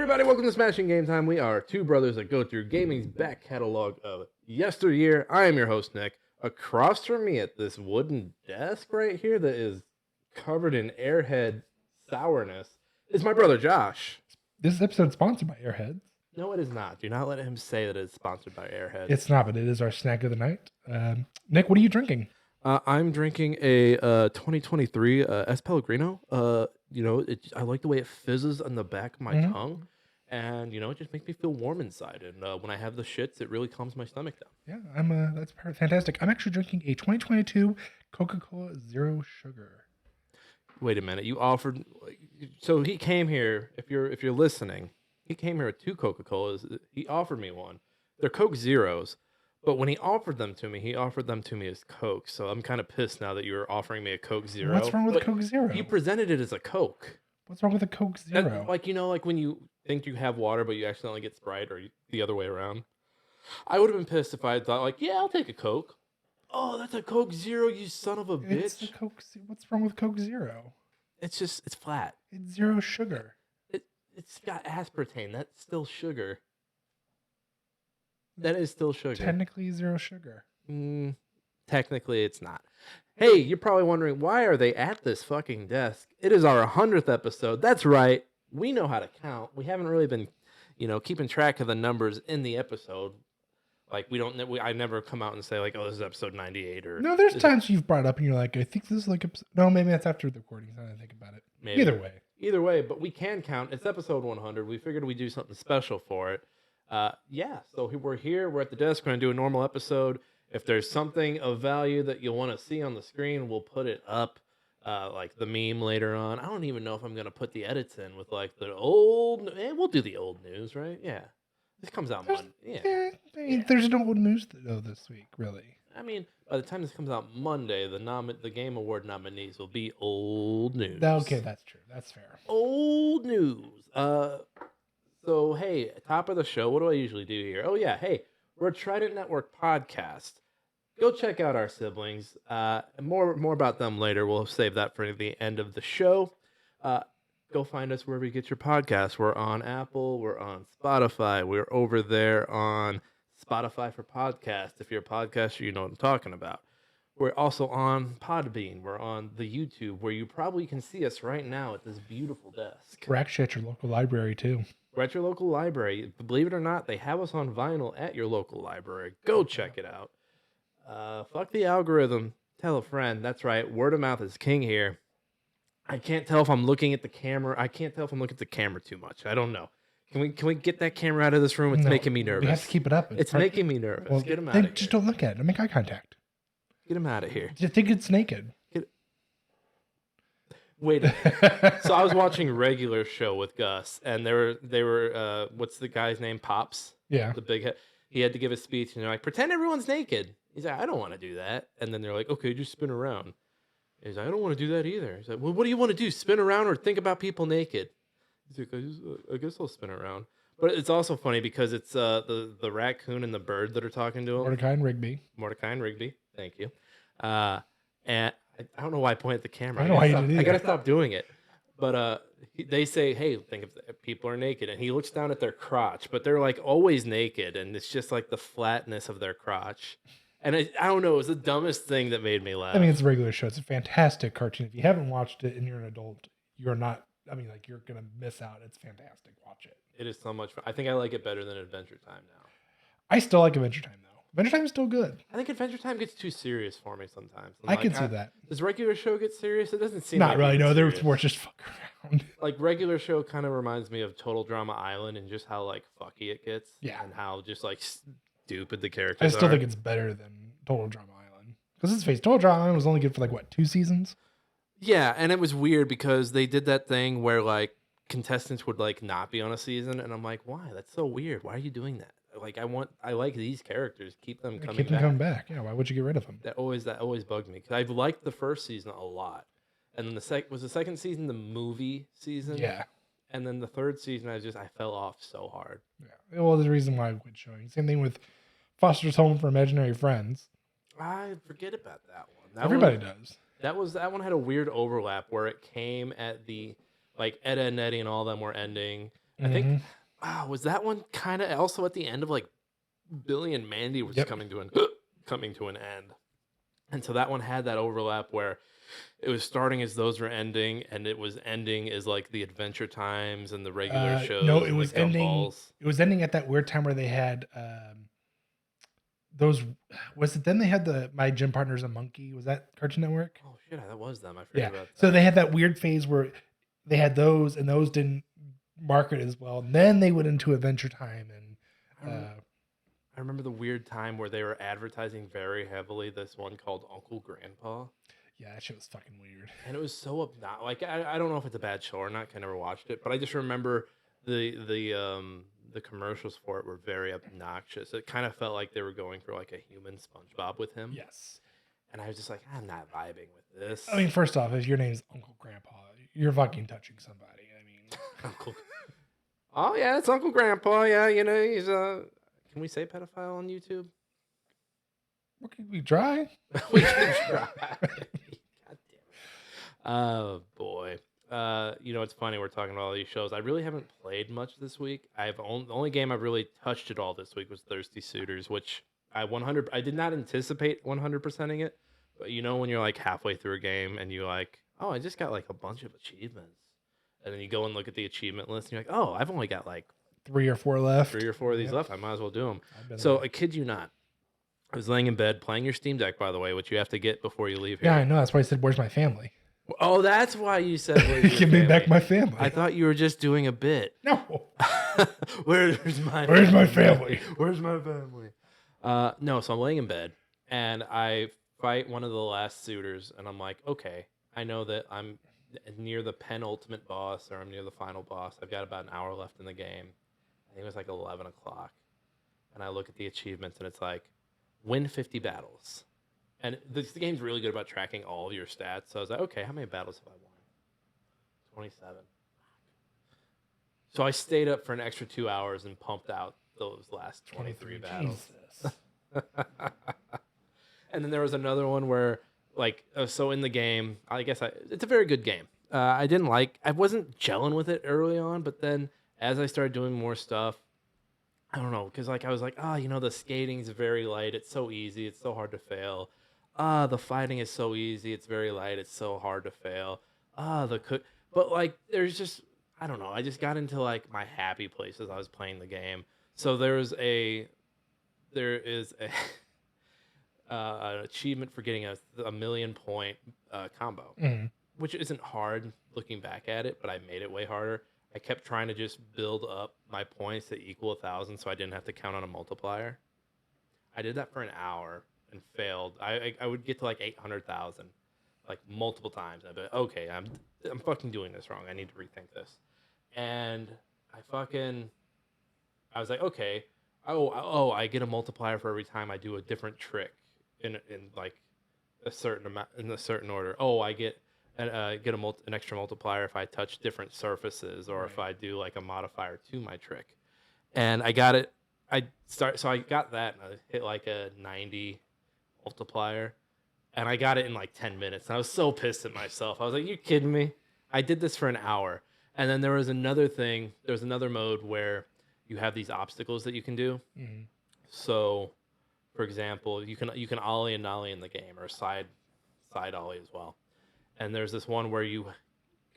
everybody, welcome to Smashing Game Time. We are two brothers that go through gaming's back catalog of yesteryear. I am your host, Nick. Across from me at this wooden desk right here that is covered in Airhead sourness is my brother, Josh. This episode is sponsored by Airheads. No, it is not. Do not let him say that it's sponsored by Airhead. It's not, but it is our snack of the night. Nick, what are you drinking? I'm drinking a 2023 S. Pellegrino. I like the way it fizzes on the back of my tongue. And, it just makes me feel warm inside. And when I have the shits, it really calms my stomach down. Yeah, that's fantastic. I'm actually drinking a 2022 Coca-Cola Zero Sugar. Wait a minute. You offered... So he came here, if you're listening, he came here with two Coca-Colas. He offered me one. They're Coke Zeros. But when he offered them to me as Coke. So I'm kind of pissed now that you're offering me a Coke Zero. What's wrong with Coke Zero? He presented it as a Coke. What's wrong with a Coke Zero? Like when you think you have water, but you accidentally get Sprite, or the other way around. I would have been pissed if I had thought, yeah, I'll take a Coke. Oh, that's a Coke Zero, you son of a bitch. It's a Coke. What's wrong with Coke Zero? It's flat. It's zero sugar. It's got aspartame. That's still sugar. That is still sugar. Technically zero sugar. Technically, it's not. Hey, you're probably wondering, why are they at this fucking desk? It is our 100th episode. That's right. We know how to count. We haven't really been, keeping track of the numbers in the episode. Like, I never come out and say, like, oh, this is episode 98. Or no, there's times you've brought up and you're like, I think this is like, no, maybe that's after the recording. Now that I think about it. Maybe. Either way, but we can count. It's episode 100. We figured we'd do something special for it. So we're here. We're at the desk. We're going to do a normal episode. If there's something of value that you'll want to see on the screen, we'll put it up, like the meme later on. I don't even know if I'm going to put the edits in with like the old... we'll do the old news, right? Yeah. This comes out Monday. Yeah. There's no old news though this week, really. I mean, by the time this comes out Monday, the Game Award nominees will be old news. Okay, that's true. That's fair. Old news. So, hey, top of the show, what do I usually do here? Oh, yeah, hey, we're a Trident Network podcast. Go check out our siblings. More about them later. We'll save that for the end of the show. Go find us wherever you get your podcasts. We're on Apple. We're on Spotify. We're over there on Spotify for podcasts. If you're a podcaster, you know what I'm talking about. We're also on Podbean. We're on the YouTube, where you probably can see us right now at this beautiful desk. We're actually at your local library, too. We're at your local library. Believe it or not, they have us on vinyl at your local library. Go check it out. Fuck the algorithm. Tell a friend. That's right. Word of mouth is king here. I can't tell if I'm looking at the camera. I can't tell if I'm looking at the camera too much. I don't know. Can we get that camera out of this room? It's making me nervous. We have to keep it up. It's making me nervous. Well, get him out of here. Just don't look at it. Don't make eye contact. Get him out of here. Do you think it's naked? Wait. So I was watching Regular Show with Gus, and they were what's the guy's name? Pops. Yeah. The big head. He had to give a speech, and they're like, pretend everyone's naked. He's like, I don't want to do that. And then they're like, okay, just spin around. He's like, I don't want to do that either. He's like, well, what do you want to do? Spin around or think about people naked? He's like, I guess I'll spin around. But it's also funny because it's the raccoon and the bird that are talking to him. Mordecai and Rigby. Thank you. And I don't know why I point at the camera. I don't know why you did either. I gotta stop doing it. But they say, hey, think if people are naked. And he looks down at their crotch, but they're like always naked. And it's just like the flatness of their crotch. And I don't know, it was the dumbest thing that made me laugh. I mean, it's a Regular Show. It's a fantastic cartoon. If you haven't watched it and you're an adult, you're not, you're going to miss out. It's fantastic. Watch it. It is so much fun. I think I like it better than Adventure Time now. I still like Adventure Time, though. Adventure Time is still good. I think Adventure Time gets too serious for me sometimes. I can see that. Does Regular Show get serious? It doesn't seem not like really. No, they're serious. more just fuck around. Like Regular Show kind of reminds me of Total Drama Island and just how like fucky it gets. Yeah. And how just like stupid the characters are. I still think it's better than Total Drama Island. Because let's face it, Total Drama Island was only good for 2 seasons? Yeah, and it was weird because they did that thing where like contestants would like not be on a season, and I'm like, why? That's so weird. Why are you doing that? Like I like these characters. Keep them coming back. Yeah, why would you get rid of them? That always bugged me because I've liked the first season a lot, and then the second season the movie season. Yeah. And then the third season I fell off so hard. Yeah. Well, there's a reason why I quit showing. Same thing with Foster's Home for Imaginary Friends. I forget about that one. Everybody does. That one had a weird overlap where it came at the like Etta and Eddie and all them were ending. I think, Hmm. was that one kind of also at the end of like Billy and Mandy was Yep. coming to an end. And so that one had that overlap where it was starting as those were ending, and it was ending as like the Adventure Times and the regular No, shows it and the was ending. gumballs. It was ending at that weird time where they had those. Was it then they had the My Gym Partner's a Monkey? Was that Cartoon Network? Oh shit, that was them. I forget Yeah. about So that. they had that weird phase where they had those, and those didn't market as well. And then they went into Adventure Time, I, and rem- I remember the weird time where they were advertising very heavily this one called Uncle Grandpa. yeah, that shit was fucking weird. And it was so obnoxious. Like I don't know if it's a bad show or not. 'Cause I never watched it, but I just remember the commercials for it were very obnoxious. It kind of felt like they were going for like a human SpongeBob with him, Yes. and I was just like, I'm not vibing with this. I mean, first off, if your name's Uncle Grandpa, you're fucking touching somebody. I mean, Uncle. Oh yeah, it's Uncle Grandpa. Yeah, you know he's Can we say pedophile on YouTube? what can we try? We can try. God damn it. Oh boy. It's funny we're talking about all these shows. I really haven't played much this week. The only game I've really touched at all this week was Thirsty Suitors, which I did not anticipate 100%ing it, but when you're like halfway through a game and you're like, oh, I just got like a bunch of achievements, and then you go and look at the achievement list and you're like, oh, I've only got like 3 or 4 left. 3 or 4 of these Yep. left. I might as well do them. I've been So there. I kid you not. I was laying in bed playing your Steam Deck, by the way, which you have to get before you leave here. Yeah, I know. That's why I said, "Where's my family?" Oh, that's why you said, "Where's your Give me back family?" my family. I thought you were just doing a bit. No. Where's my family? Where's my family? No, so I'm laying in bed and I fight one of the last suitors, and I'm like, okay, I know that I'm near the penultimate boss, or I'm near the final boss. I've got about an hour left in the game. I think it was like 11 o'clock. And I look at the achievements, and it's like, win 50 battles. And this game's really good about tracking all of your stats. So I was like, okay, how many battles have I won? 27. So I stayed up for an extra 2 hours and pumped out those last 23 battles. Jesus. And then there was another one where, so in the game, it's a very good game. I wasn't gelling with it early on, but then as I started doing more stuff, I don't know, because I was like, the skating's very light. It's so easy. It's so hard to fail. The fighting is so easy. It's very light. It's so hard to fail. But there's just, I don't know. I just got into like my happy place as I was playing the game. So there is a an achievement for getting a million point combo, which isn't hard looking back at it, but I made it way harder. I kept trying to just build up my points to equal 1,000 so I didn't have to count on a multiplier. I did that for an hour and failed. I would get to like 800,000 like multiple times. I'd be like, okay, I'm fucking doing this wrong. I need to rethink this. And I was like, okay, I get a multiplier for every time I do a different trick in like a certain amount in a certain order. Oh, I get an extra multiplier if I touch different surfaces, or if I do like a modifier to my trick. And I got it. So I got that, and I hit like a 90 multiplier, and I got it in like 10 minutes. And I was so pissed at myself. I was like, you kidding me? I did this for an hour. And then there was another thing. There was another mode where you have these obstacles that you can do. Mm-hmm. So, for example, you can ollie and nollie in the game, or side ollie as well. And there's this one where you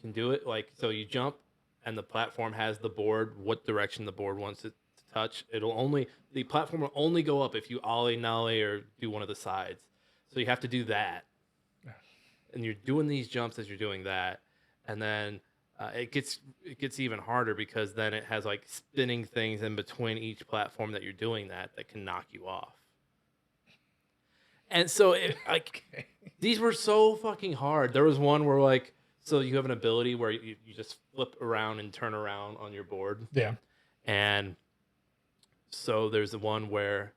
can do it so you jump, and the platform has the board, what direction the board wants it to touch. The platform will only go up if you ollie, nollie, or do one of the sides. So you have to do that, and you're doing these jumps as you're doing that, and then it gets even harder, because then it has like spinning things in between each platform that you're doing that can knock you off. And so these were so fucking hard. There was one where so you have an ability where you just flip around and turn around on your board. Yeah. And so there's the one where,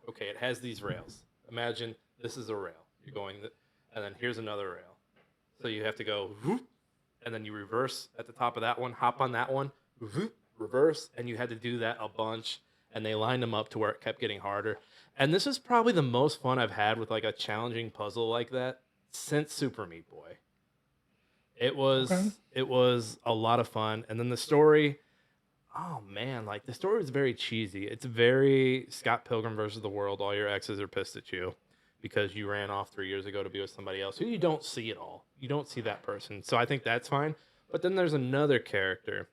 okay, it has these rails. Imagine this is a rail. You're going, and then here's another rail. So you have to go, whoop, and then you reverse at the top of that one, hop on that one, whoop, reverse, and you had to do that a bunch. And they lined them up to where it kept getting harder. And this is probably the most fun I've had with like a challenging puzzle like that since Super Meat Boy. It was a lot of fun. And then the story, Oh man, like the story was very cheesy. It's very Scott Pilgrim versus the World. All your exes are pissed at you because you ran off 3 years ago to be with somebody else who you don't see at all. You don't see that person. So I think that's fine. But then there's another character,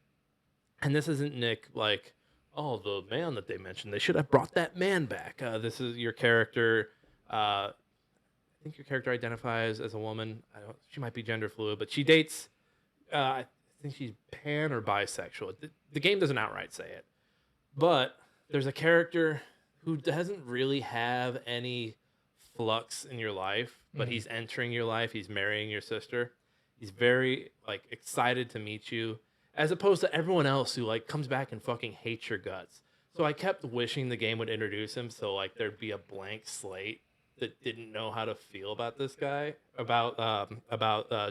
and this isn't Nick like, oh, the man that they mentioned. They should have brought that man back. This is your character. I think your character identifies as a woman. I don't. She might be gender fluid, but she dates. I think she's pan or bisexual. The game doesn't outright say it, but there's a character who doesn't really have any flux in your life, but he's entering your life. He's marrying your sister. He's very like excited to meet you, as opposed to everyone else who like comes back and fucking hates your guts. So I kept wishing the game would introduce him, so like there'd be a blank slate that didn't know how to feel about this guy, about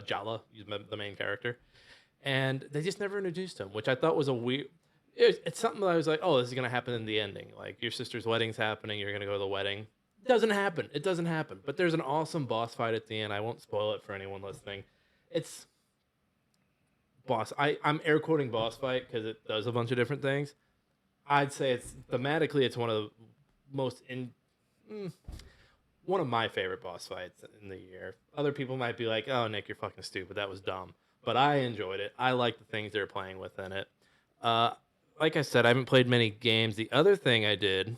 Jala, he's the main character, and they just never introduced him, which I thought was a weird. It's something that I was like, oh, this is gonna happen in the ending. Like your sister's wedding's happening, you're gonna go to the wedding. It doesn't happen. It doesn't happen. But there's an awesome boss fight at the end. I won't spoil it for anyone listening. It's boss. I'm air quoting boss fight because it does a bunch of different things. I'd say it's thematically, it's one of the most one of my favorite boss fights in the year. Other people might be like, "Oh, Nick, you're fucking stupid. That was dumb." But I enjoyed it. I like the things they're playing with in it. Uh, like I said, I haven't played many games. The other thing I did,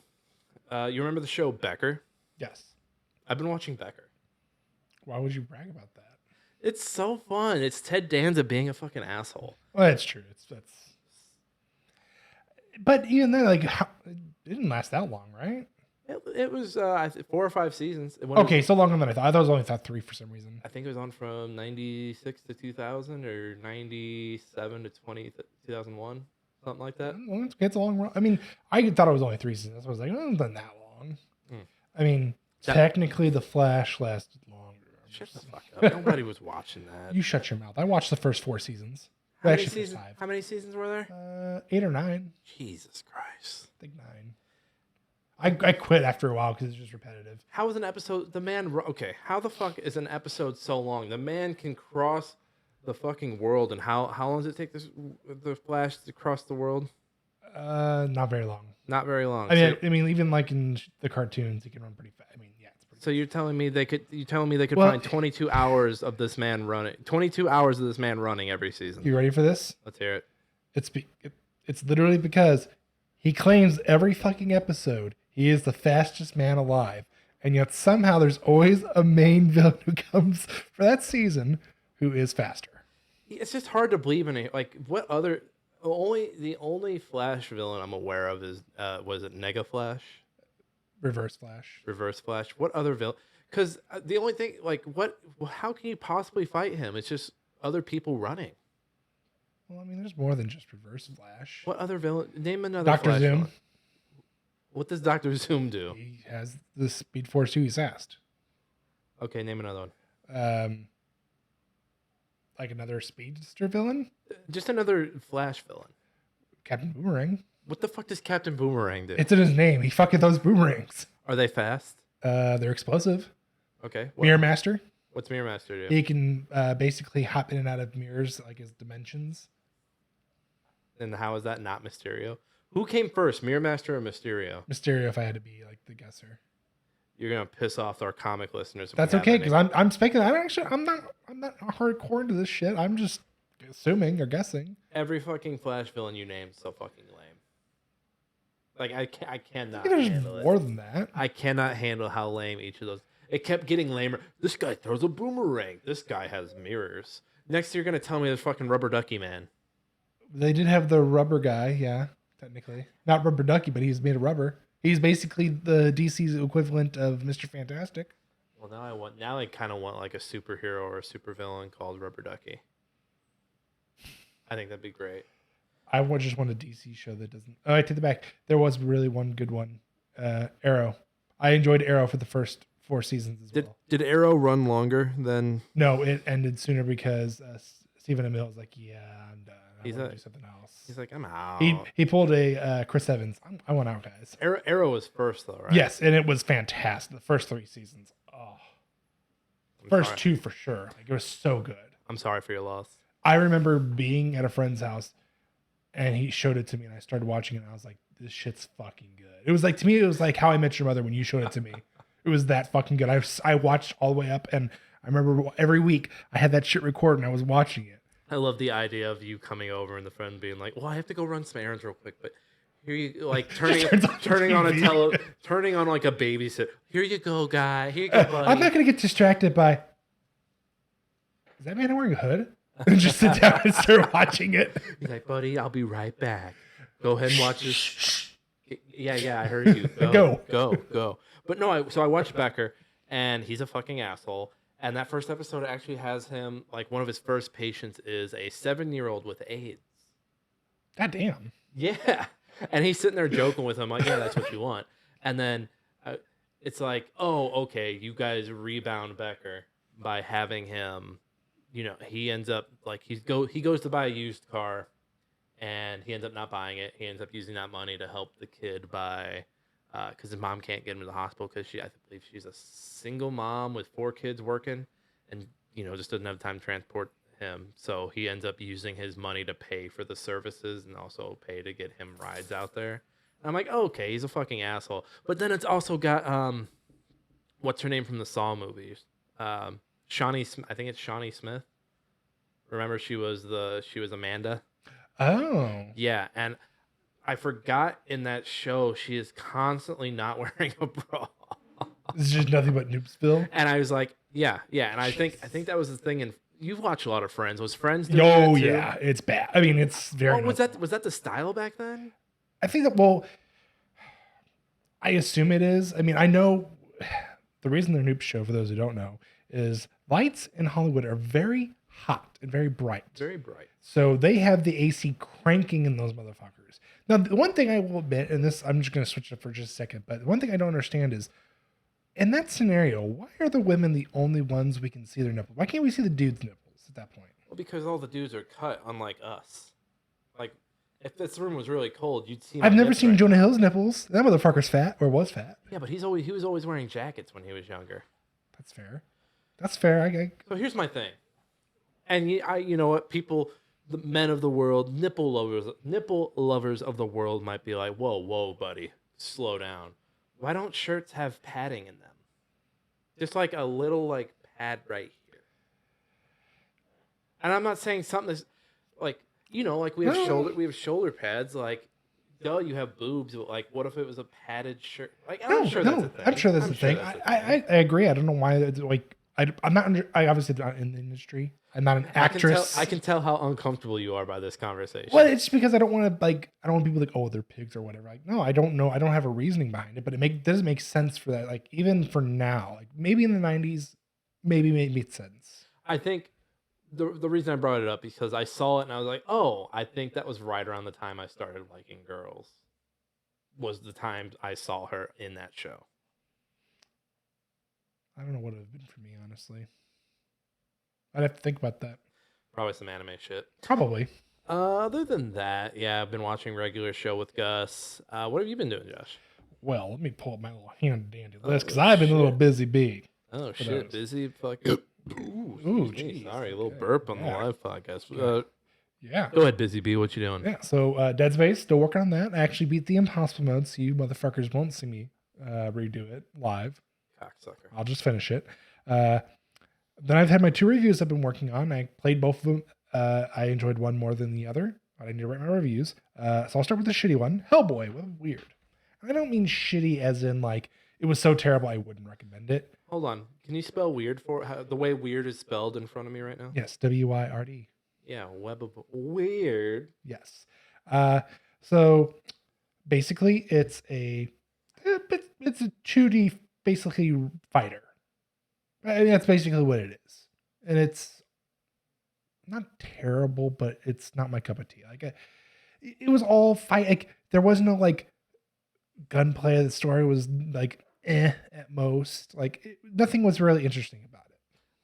you remember the show Becker? Yes. I've been watching Becker. Why would you brag about that? It's so fun. It's Ted Danza being a fucking asshole. Well, that's true. That's. But even then, like, it didn't last that long, right? It was 4 or 5 seasons. Okay, so longer than I thought. I thought it was only 3 for some reason. I think it was on from 96 to 2000 or 97 to 2001, something like that. Well, it's a long run. I mean, I thought it was only 3 seasons. I was like, oh, it's not that long. I mean, technically, The Flash lasted longer. Shut the fuck up. Nobody was watching that. You shut your mouth. I watched the first 4 seasons. How many seasons were there? 8 or 9. Jesus Christ. I think 9. I quit after a while because it's just repetitive. How is an episode? Okay, how the fuck is an episode so long? The man can cross the fucking world, and how long does it take the Flash to cross the world? Not very long. Not very long. I mean, even like in the cartoons, he can run pretty fast. I mean, yeah, it's pretty. So you're telling me they could find 22 hours of this man running, 22 hours of this man running every season. You ready for this? Let's hear it. It's literally because he claims every fucking episode he is the fastest man alive, and yet somehow there's always a main villain who comes for that season who is faster. It's just hard to believe in it. Like, what other? The only Flash villain I'm aware of is was it Nega Flash? Reverse Flash. Reverse Flash. What other villain? Because the only thing, like, how can you possibly fight him? It's just other people running. Well, I mean, there's more than just Reverse Flash. What other villain? Name another. Dr. Flash Zoom. villain. What does Dr. Zoom do? He has the Speed Force 2 he's asked. Okay, name another one. Like another Speedster villain? Just another Flash villain. Captain Boomerang. What the fuck does Captain Boomerang do? It's in his name. He fucking throws boomerangs. Are they fast? They're explosive. Okay. Mirror Master. What's Mirror Master do? He can basically hop in and out of mirrors, like his dimensions. And how is that not Mysterio? Who came first, Mirror Master or Mysterio? Mysterio, if I had to be like the guesser. You're gonna piss off our comic listeners. That's okay, because I'm speculating. I'm not hardcore into this shit. I'm just assuming or guessing. Every fucking Flash villain you named is so fucking lame. Like I cannot There's handle it. more than that. I cannot handle how lame each of those. It kept getting lamer. This guy throws a boomerang. This guy has mirrors. Next, you're gonna tell me there's fucking Rubber Ducky Man. They did have the rubber guy, yeah, technically. Not Rubber Ducky, but he's made of rubber. He's basically the DC's equivalent of Mr. Fantastic. Well, now I kind of want like a superhero or a supervillain called Rubber Ducky. I think that'd be great. I just want a DC show that doesn't. Oh, I take it back. There was really one good one. Arrow. I enjoyed Arrow for the first 4 seasons as well. Did Arrow run longer than? No, it ended sooner because Stephen Amell was like, "Yeah, I'm done. I want to do something else." He's like, "I'm out." He pulled a Chris Evans. I want out, guys. Arrow was first though, right? Yes, and it was fantastic. The first 3 seasons. Oh, first 2 for sure. Like it was so good. I'm sorry for your loss. I remember being at a friend's house and he showed it to me, and I started watching it, and I was like, this shit's fucking good. It was like, to me, it was like How I Met Your Mother when you showed it to me. It was that fucking good. I watched all the way up, and I remember every week I had that shit recorded, and I was watching it. I love the idea of you coming over and the friend being like, "Well, I have to go run some errands real quick, but here you like turning turning on like a babysit. Here you go, guy. Here you go, buddy." I'm not gonna get distracted by. Is that man wearing a hood? And just sit down and start watching it. He's like, "Buddy, I'll be right back. Go ahead and watch this." Yeah, I heard you. Go. But no, so I watched Becker, and he's a fucking asshole. And that first episode actually has him, like, one of his first patients is a 7-year-old with AIDS. God damn. Yeah. And he's sitting there joking with him, like, yeah, that's what you want. And then it's like, oh, okay, you guys rebound Becker by having him, he ends up, like, he goes to buy a used car, and he ends up not buying it. He ends up using that money to help the kid buy... because his mom can't get him to the hospital because I believe she's a single mom with 4 kids working, and just doesn't have time to transport him. So he ends up using his money to pay for the services and also pay to get him rides out there. And I'm like, oh, okay, he's a fucking asshole. But then it's also got what's her name from the Saw movies? Shawnee. I think it's Shawnee Smith. Remember, she was Amanda. Oh. Yeah, and I forgot in that show she is constantly not wearing a bra. This is just nothing but Noobsville. And I was like, yeah. And I think that was the thing. And you've watched a lot of Friends. Was Friends? Oh yeah, it's bad. I mean, it's very. Oh, was that the style back then? I think that. Well, I assume it is. I mean, I know the reason they're Noob Show, for those who don't know, is lights in Hollywood are very hot and very bright. Very bright. So they have the AC cranking in those motherfuckers. Now, the one thing I will admit, and this, I'm just going to switch it for just a second, but the one thing I don't understand is, in that scenario, why are the women the only ones we can see their nipples? Why can't we see the dudes' nipples at that point? Well, because all the dudes are cut, unlike us. Like, if this room was really cold, you'd see. I've never seen Jonah Hill's nipples. That motherfucker's fat, or was fat. Yeah, but he was always wearing jackets when he was younger. That's fair. That's fair. So here's my thing, and you know what, people. The men of the world, nipple lovers of the world might be like, whoa, buddy, slow down. Why don't shirts have padding in them? Just like a little like pad right here. And I'm not saying something that's like, like we have shoulder pads. Like, you have boobs. But like, what if it was a padded shirt? Like, I'm sure that's a thing. I'm sure that's a thing. I agree. I don't know why. It's like, I'm not. I obviously not in the industry. I'm not an actress. I can tell how uncomfortable you are by this conversation. Well, it's because I don't want to I don't want people like, oh, they're pigs or whatever. Like, no, I don't know. I don't have a reasoning behind it, but it doesn't make sense for that. Like, even for now, like maybe in the 90s, maybe made sense. I think the reason I brought it up because I saw it and I was like, oh, I think that was right around the time I started liking girls. Was the time I saw her in that show. I don't know what it would have been for me, honestly. I'd have to think about that. Probably some anime shit. Probably. Other than that, yeah, I've been watching regular show with Gus. What have you been doing, Josh? Well, let me pull up my little handy dandy list because I've been a little busy bee. Oh shit, busy fucking. Ooh, geez. Sorry, a little burp on the live podcast. Yeah. Go ahead, busy bee. What you doing? Yeah. So Dead Space, still working on that. I actually beat the impossible mode, so you motherfuckers won't see me redo it live. Cocksucker. I'll just finish it. Then I've had my 2 reviews I've been working on. I played both of them. I enjoyed one more than the other. I need to write my reviews. So I'll start with the shitty one. Hellboy. Well, weird. I don't mean shitty as in like it was so terrible I wouldn't recommend it. Hold on. Can you spell weird the way weird is spelled in front of me right now? Yes, W-Y-R-D. Yeah, weird. Yes. So basically, it's a 2D basically fighter. I mean, that's basically what it is, and it's not terrible, but it's not my cup of tea. Like it was all fight. Like there was no like gunplay. The story was like at most. Like nothing was really interesting about it.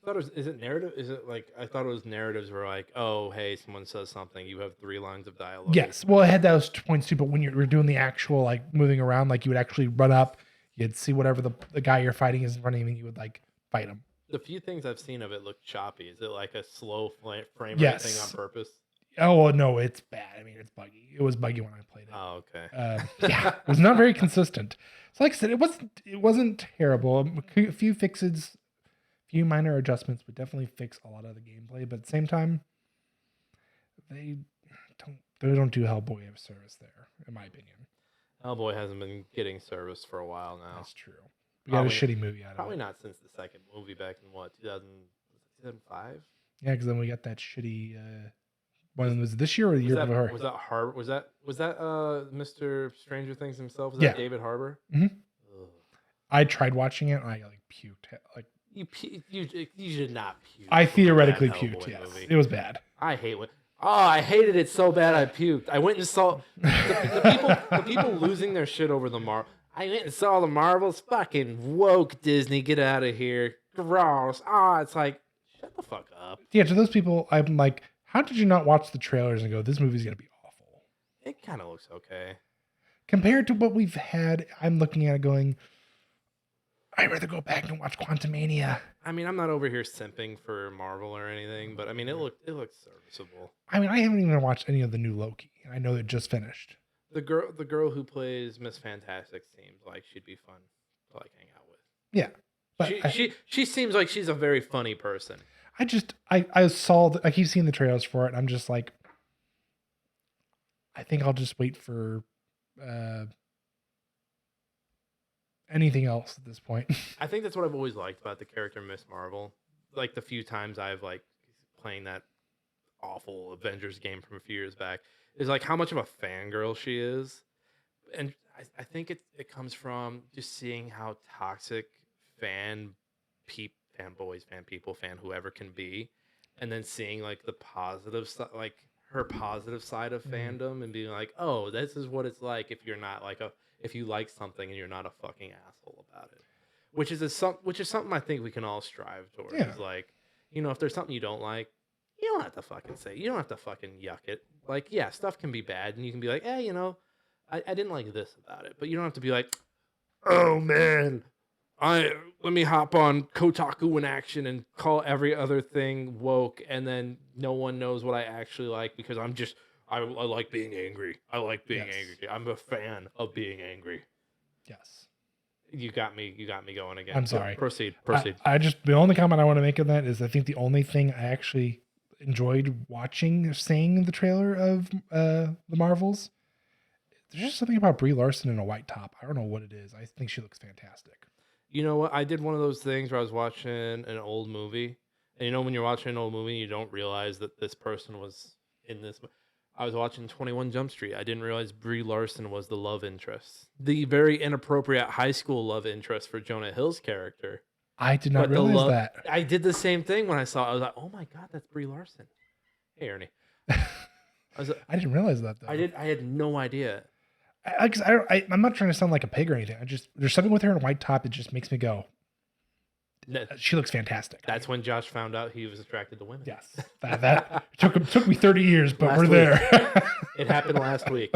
I thought it was. Is it narrative? Is it like I thought it was narratives were like, oh hey, someone says something, you have 3 lines of dialogue. Yes, well, it had those points too, but when you're doing the actual like moving around, like you would actually run up, you'd see whatever the guy you're fighting is in front of you, and you would like fight him. The few things I've seen of it look choppy. Is it like a slow frame Yes. thing on purpose? Oh well, no, it's bad. I mean, it's buggy. It was buggy when I played it. Oh, okay. Yeah, it was not very consistent. So, like I said, it wasn't terrible. A few fixes, few minor adjustments would definitely fix a lot of the gameplay. But at the same time, they don't do Hellboy a service there, in my opinion. Hellboy hasn't been getting service for a while now. That's true. We got a shitty movie out of it. Probably not since the second movie back in what 2005. Yeah, because then we got that shitty. When was it this year or the year before? Was that Harbor? Was that Mr. Stranger Things himself? Was Yeah. that David Harbour? Mm-hmm. I tried watching it and I like puked. Like you should not puke. I theoretically puked. Yes, it was bad. I hated it so bad I puked. I went and saw the people losing their shit over the Marvel. I went and saw the Marvels. Fucking woke Disney, get out of here. Gross. It's like shut the fuck up. Yeah, to those people, I'm like, how did you not watch the trailers and go, this movie's gonna be awful? It kind of looks okay compared to what we've had. I'm looking at it going, I'd rather go back and watch Quantumania. I mean, I'm not over here simping for Marvel or anything, but I mean, it looks serviceable. I mean, I haven't even watched any of the new Loki. I know it just finished. The girl who plays Miss Fantastic seems like she'd be fun to like hang out with. Yeah, but she seems like she's a very funny person. I keep seeing the trailers for it. And I'm just like, I think I'll just wait for anything else at this point. I think that's what I've always liked about the character Miss Marvel. Like the few times I've like playing that awful Avengers game from a few years back is like how much of a fangirl she is. And I think it comes from just seeing how toxic fanboys, fan people, fan whoever can be, and then seeing like the positive stuff, like her positive side of fandom, and being like, oh, this is what it's like if you're not like if you like something and you're not a fucking asshole about it, which is something I think we can all strive towards. Yeah. Like, if there's something you don't like, you don't have to fucking say, you don't have to fucking yuck it. Like, yeah, stuff can be bad, and you can be like, I didn't like this about it, but you don't have to be like, oh man, let me hop on Kotaku in action and call every other thing woke, and then no one knows what I actually like because I like being angry. I like being angry. I'm a fan of being angry. Yes. You got me going again. I'm sorry. Proceed. I just, the only comment I want to make of that is I think the only thing I actually enjoyed seeing the trailer of the Marvels, there's just something about Brie Larson in a white top. I don't know what it is. I think she looks fantastic. You know what? I did one of those things where I was watching an old movie. And when you're watching an old movie, you don't realize that this person was in this. I was watching 21 Jump Street. I didn't realize Brie Larson was the love interest. The very inappropriate high school love interest for Jonah Hill's character. I did not realize that. I did the same thing when I saw it. I was like, oh my God, that's Brie Larson. Hey, Ernie. I didn't realize that, though. I had no idea. I'm not trying to sound like a pig or anything. There's something with her in a white top that just makes me go, she looks fantastic. That's when Josh found out he was attracted to women. Yes. That took me 30 years, but we're there. It happened last week.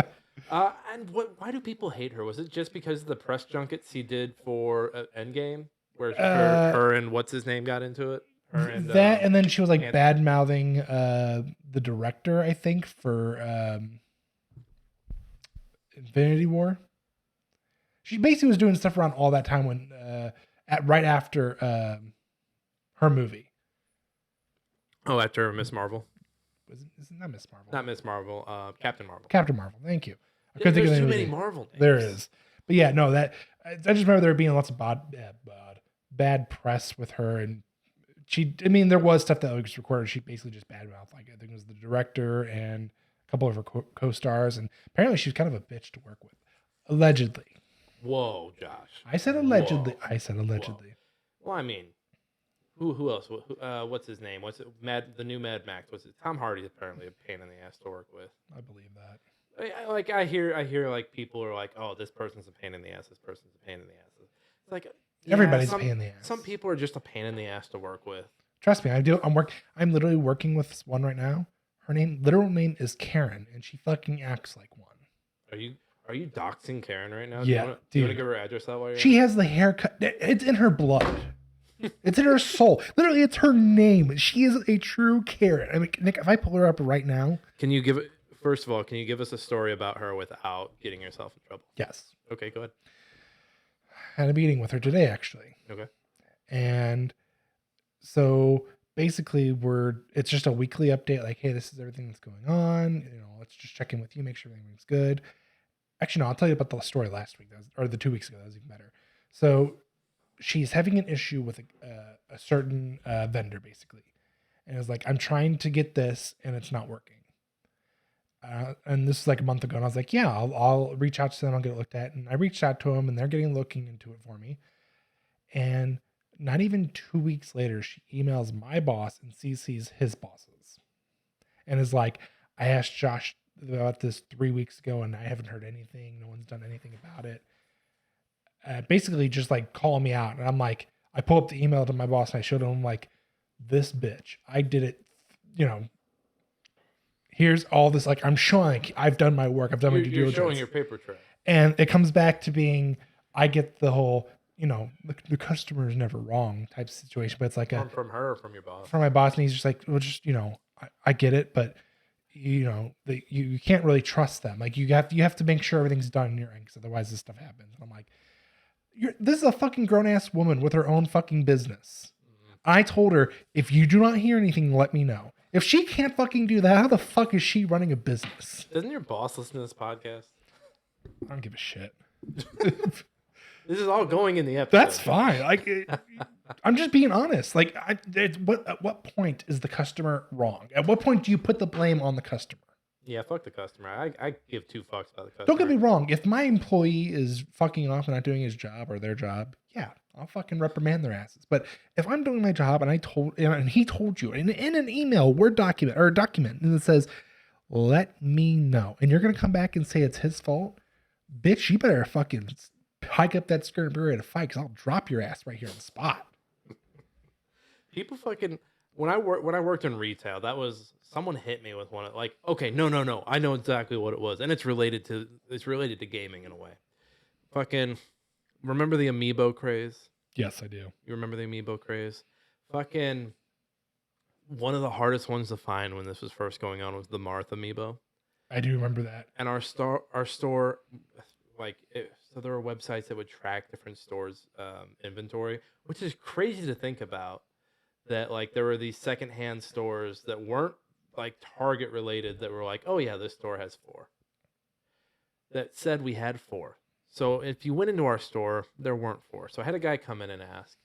And why do people hate her? Was it just because of the press junkets he did for Endgame, where her and what's his name got into it? And then she was like bad mouthing the director, I think, for Infinity War. She basically was doing stuff around all that time when right after her movie. Oh, after Miss Marvel. Is it not Miss Marvel? Not Miss Marvel. Captain Marvel. Captain Marvel. Thank you. There's too many Marvel names. There is, but yeah, no. That I just remember there being lots of bad press with her, and there was stuff that was recorded. She basically just badmouthed, like I think it was the director and a couple of her co-stars, and apparently she was kind of a bitch to work with, allegedly. Whoa, Josh! I said allegedly. Whoa. I said allegedly. Whoa. Well, I mean, who else? What's his name? What's it? The new Mad Max? What's it? Tom Hardy's apparently a pain in the ass to work with. I believe that. I hear like people are like, oh, this person's a pain in the ass. This person's a pain in the ass. It's like everybody's a pain in the ass. Some people are just a pain in the ass to work with. Trust me, I'm literally working with one right now. Her literal name is Karen, and she fucking acts like one. Are you doxing Karen right now? Yeah. Do you want to give her address that way? She has the haircut. It's in her blood. It's in her soul. Literally, it's her name. She is a true Karen. I mean, Nick, if I pull her up right now. Can you give it? First of all, can you give us a story about her without getting yourself in trouble? Yes. Okay, go ahead. I had a meeting with her today, actually. Okay. And so basically it's just a weekly update. Like, hey, this is everything that's going on. Let's just check in with you, make sure everything's good. Actually, no, I'll tell you about the story last week. Or the 2 weeks ago. That was even better. So she's having an issue with a certain vendor, basically. And it was like, I'm trying to get this and it's not working. And this is like a month ago. And I was like, yeah, I'll reach out to them. I'll get it looked at. And I reached out to them and they're looking into it for me. And not even 2 weeks later, she emails my boss and CCs his bosses. And is like, I asked Josh about this 3 weeks ago and I haven't heard anything. No one's done anything about it. Basically just like calling me out. And I'm like, I pull up the email to my boss and I showed him like, this bitch, I did it, here's all this, like, I'm showing, like, I've done my work. I've done my due diligence. You're showing your paper trail. And it comes back to being, I get the whole, the customer is never wrong type of situation, but it's like from her or from your boss? From my boss. And he's just like, well, just, I get it, but you can't really trust them. Like you have to make sure everything's done on your end, because otherwise this stuff happens. And I'm like, this is a fucking grown ass woman with her own fucking business. I told her, if you do not hear anything, let me know. If she can't fucking do that, how the fuck is she running a business? Doesn't your boss listen to this podcast? I don't give a shit. This is all going in the episode. That's fine. I'm just being honest. Like, at what point is the customer wrong? At what point do you put the blame on the customer? Yeah, fuck the customer. I give two fucks about the customer. Don't get me wrong. If my employee is fucking off and not doing his job or their job, yeah, I'll fucking reprimand their asses. But if I'm doing my job and he told you in an email, Word document or a document, and it says, let me know, and you're going to come back and say it's his fault, bitch, you better fucking hike up that skirt and be ready to fight, because I'll drop your ass right here on the spot. People fucking... When I worked in retail, that was... Someone hit me with one of, like, okay, no. I know exactly what it was. And it's related to gaming in a way. Fucking... Remember the amiibo craze? Yes, I do. You remember the amiibo craze? Fucking... One of the hardest ones to find when this was first going on was the Marth amiibo. I do remember that. And our store, like, so there were websites that would track different stores' inventory, which is crazy to think about. That, like, there were these secondhand stores that weren't, like, Target related that were like, oh yeah, this store has 4. That said we had 4. So if you went into our store, there weren't 4. So I had a guy come in and ask.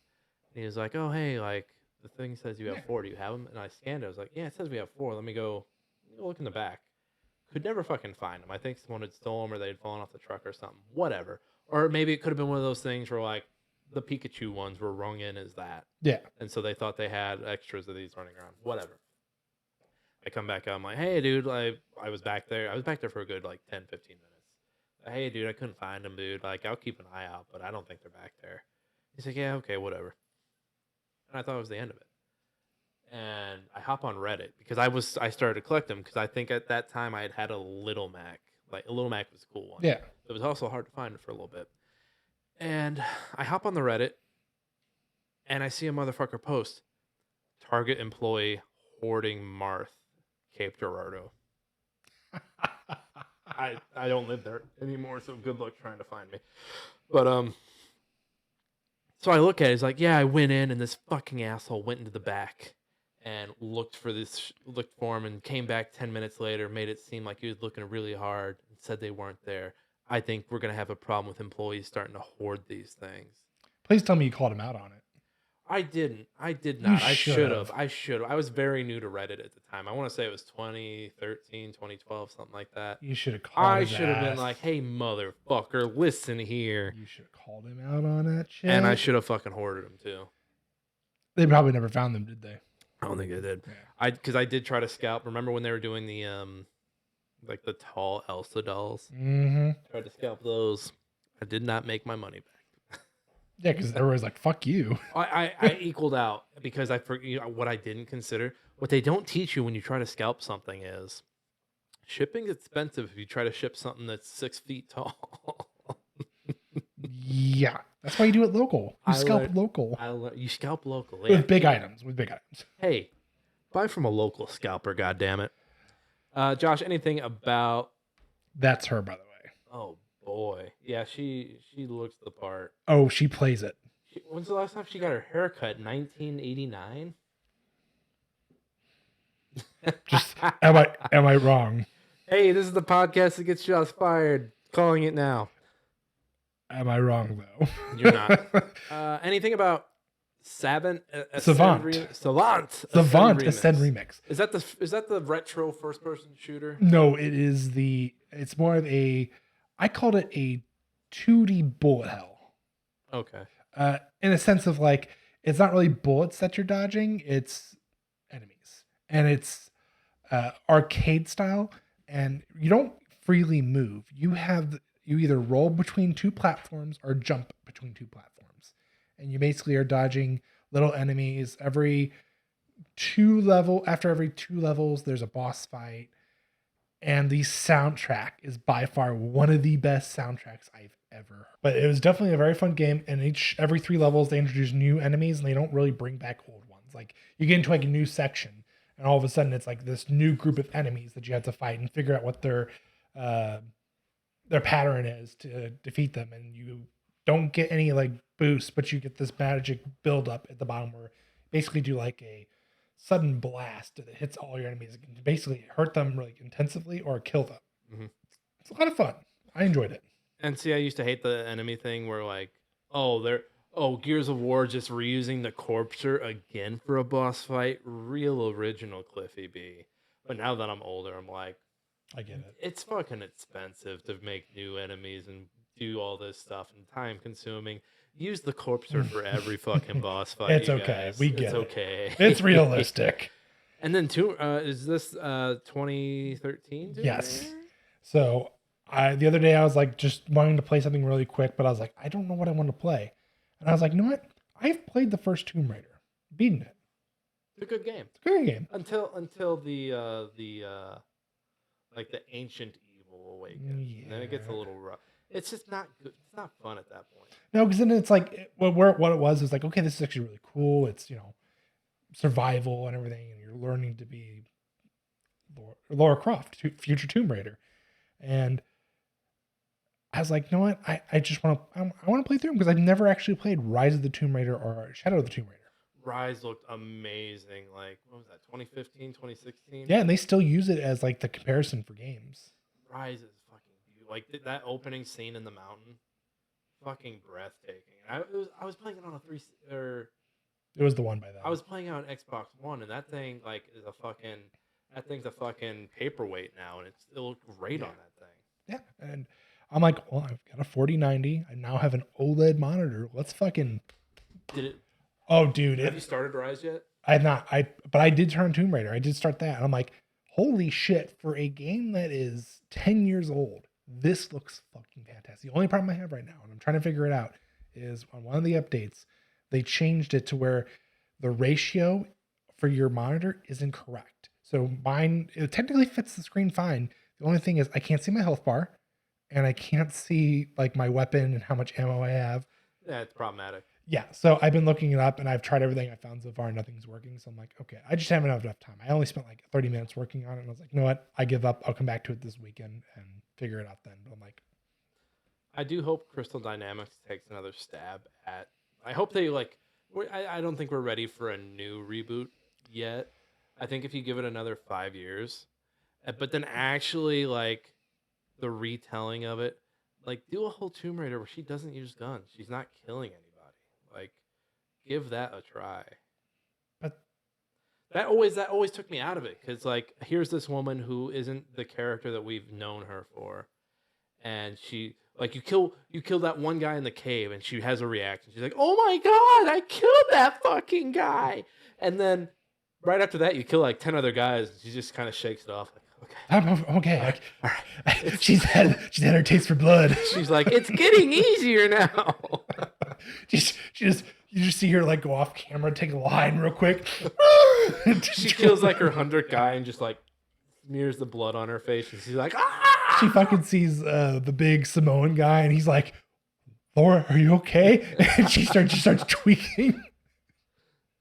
And he was like, oh, hey, like, the thing says you have 4. Do you have them? And I scanned it. I was like, yeah, it says we have 4. Let me go look in the back. Could never fucking find them. I think someone had stolen them or they'd fallen off the truck or something. Whatever. Or maybe it could have been one of those things where, like, the Pikachu ones were rung in as that. Yeah. And so they thought they had extras of these running around. Whatever. I come back out. I'm like, hey, dude, I was back there. I was back there for a good, like, 10, 15 minutes. Hey, dude, I couldn't find them, dude. Like, I'll keep an eye out, but I don't think they're back there. He's like, yeah, okay, whatever. And I thought it was the end of it. And I hop on Reddit because I started to collect them because I think at that time I had a Little Mac. Like, a Little Mac was a cool one. Yeah. It was also hard to find for a little bit. And I hop on the Reddit, and I see a motherfucker post, Target employee hoarding Marth, Cape Girardeau. I don't live there anymore, so good luck trying to find me. But so I look at it, it's like, yeah, I went in, and this fucking asshole went into the back and looked for him, and came back 10 minutes later, made it seem like he was looking really hard, and said they weren't there. I think we're going to have a problem with employees starting to hoard these things. Please tell me you called him out on it. I didn't. I did not. You I should have. I was very new to Reddit at the time. I want to say it was 2013, 2012, something like that. You should have called I should have been like, hey, motherfucker, listen here. You should have called him out on that shit. And I should have fucking hoarded them, too. They probably never found them, did they? I don't think they did. Yeah. Because I did try to scalp. Remember when they were doing the like the tall Elsa dolls? Mm-hmm. Tried to scalp those. I did not make my money back. Yeah, because everybody's like, fuck you. I equaled out because I forget what I didn't consider. What they don't teach you when you try to scalp something is shipping's expensive if you try to ship something that's 6 feet tall. Yeah. That's why you do it local. You scalp local. You scalp local. With big items. With big items. Hey, buy from a local scalper, goddammit. Josh, anything about... That's her, by the way. Oh, boy. Yeah, she looks the part. Oh, she plays it. When's the last time she got her haircut? 1989? Just am I wrong? Hey, this is the podcast that gets shots fired. Calling it now. Am I wrong though? You're not. Anything about Savant? Savant Ascend remix. Is that the retro first person shooter? No, it's more of a, I called it a 2D bullet hell. Okay. In a sense of like, it's not really bullets that you're dodging, it's enemies. And it's arcade style, and you don't freely move. You either roll between two platforms or jump between two platforms. And you basically are dodging little enemies. After every 2 levels, there's a boss fight. And the soundtrack is by far one of the best soundtracks I've ever heard. But it was definitely a very fun game. And every 3 levels, they introduce new enemies, and they don't really bring back old ones. Like, you get into like a new section, and all of a sudden it's like this new group of enemies that you have to fight and figure out what their pattern is to defeat them. And you don't get any like boosts, but you get this magic build up at the bottom where basically do like a sudden blast that hits all your enemies and basically hurt them really intensively or kill them. Mm-hmm. It's a lot of fun. I enjoyed it. And see, I used to hate the enemy thing where like, Gears of War just reusing the Corpser again for a boss fight. Real original Cliffy B. But now that I'm older, I'm like, I get it. It's fucking expensive to make new enemies and do all this stuff and time consuming. Use the Corpser for every fucking boss fight. It's okay. Guys. We get it's it. Okay. It's realistic. And then is this 2013? Yes. So the other day I was like just wanting to play something really quick, but I was like, I don't know what I want to play. And I was like, you know what? I've played the first Tomb Raider, beaten it. It's a good game. It's a good game. Until the like the ancient evil awakens. Yeah. And then it gets a little rough. It's just not good. It's not fun at that point. No, because then it's like what it was like, okay, this is actually really cool. It's, survival and everything, and you're learning to be Lara Croft, future Tomb Raider. And I was like, you know what? I just want to play through them because I've never actually played Rise of the Tomb Raider or Shadow of the Tomb Raider. Rise looked amazing. Like, what was that, 2015, 2016? Yeah, and they still use it as like the comparison for games. Rise is fucking beautiful. Like that opening scene in the mountain, fucking breathtaking. I was playing it on a it was the one by then. I was playing it on Xbox One, and that thing that thing's a fucking paperweight now, and it still looks great on that thing. Yeah, and I'm like, well, I've got a 4090. I now have an OLED monitor. Let's fucking. Did it? Oh, dude! Have you started Rise yet? I have not. But I did turn Tomb Raider. I did start that, and I'm like, holy shit! For a game that is 10 years old, this looks fucking fantastic. The only problem I have right now, and I'm trying to figure it out, is on one of the updates, they changed it to where the ratio for your monitor is incorrect. So mine, it technically fits the screen fine. The only thing is I can't see my health bar, and I can't see like my weapon and how much ammo I have. Yeah, it's problematic. Yeah, so I've been looking it up, and I've tried everything I found so far, and nothing's working. So I'm like, okay, I just haven't had enough time. I only spent like 30 minutes working on it, and I was like, you know what? I give up. I'll come back to it this weekend and figure it out then. But I'm like, I do hope Crystal Dynamics takes another stab at. I hope they like. I don't think we're ready for a new reboot yet. I think if you give it another 5 years, but then actually like the retelling of it, like do a whole Tomb Raider where she doesn't use guns. She's not killing anybody. Like, give that a try. But that always took me out of it because like here's this woman who isn't the character that we've known her for, and she like you kill that one guy in the cave and she has a reaction. She's like, oh my god, I killed that fucking guy, and then right after that you kill like 10 other guys and she just kind of shakes it off like, okay. All right. She's had her taste for blood. She's like, it's getting easier now. You just see her like go off camera, take a line real quick. She kills like her 100th guy and just like smears the blood on her face, and she's like, ah! She fucking sees the big Samoan guy, and he's like, Laura, are you okay? And she starts tweaking.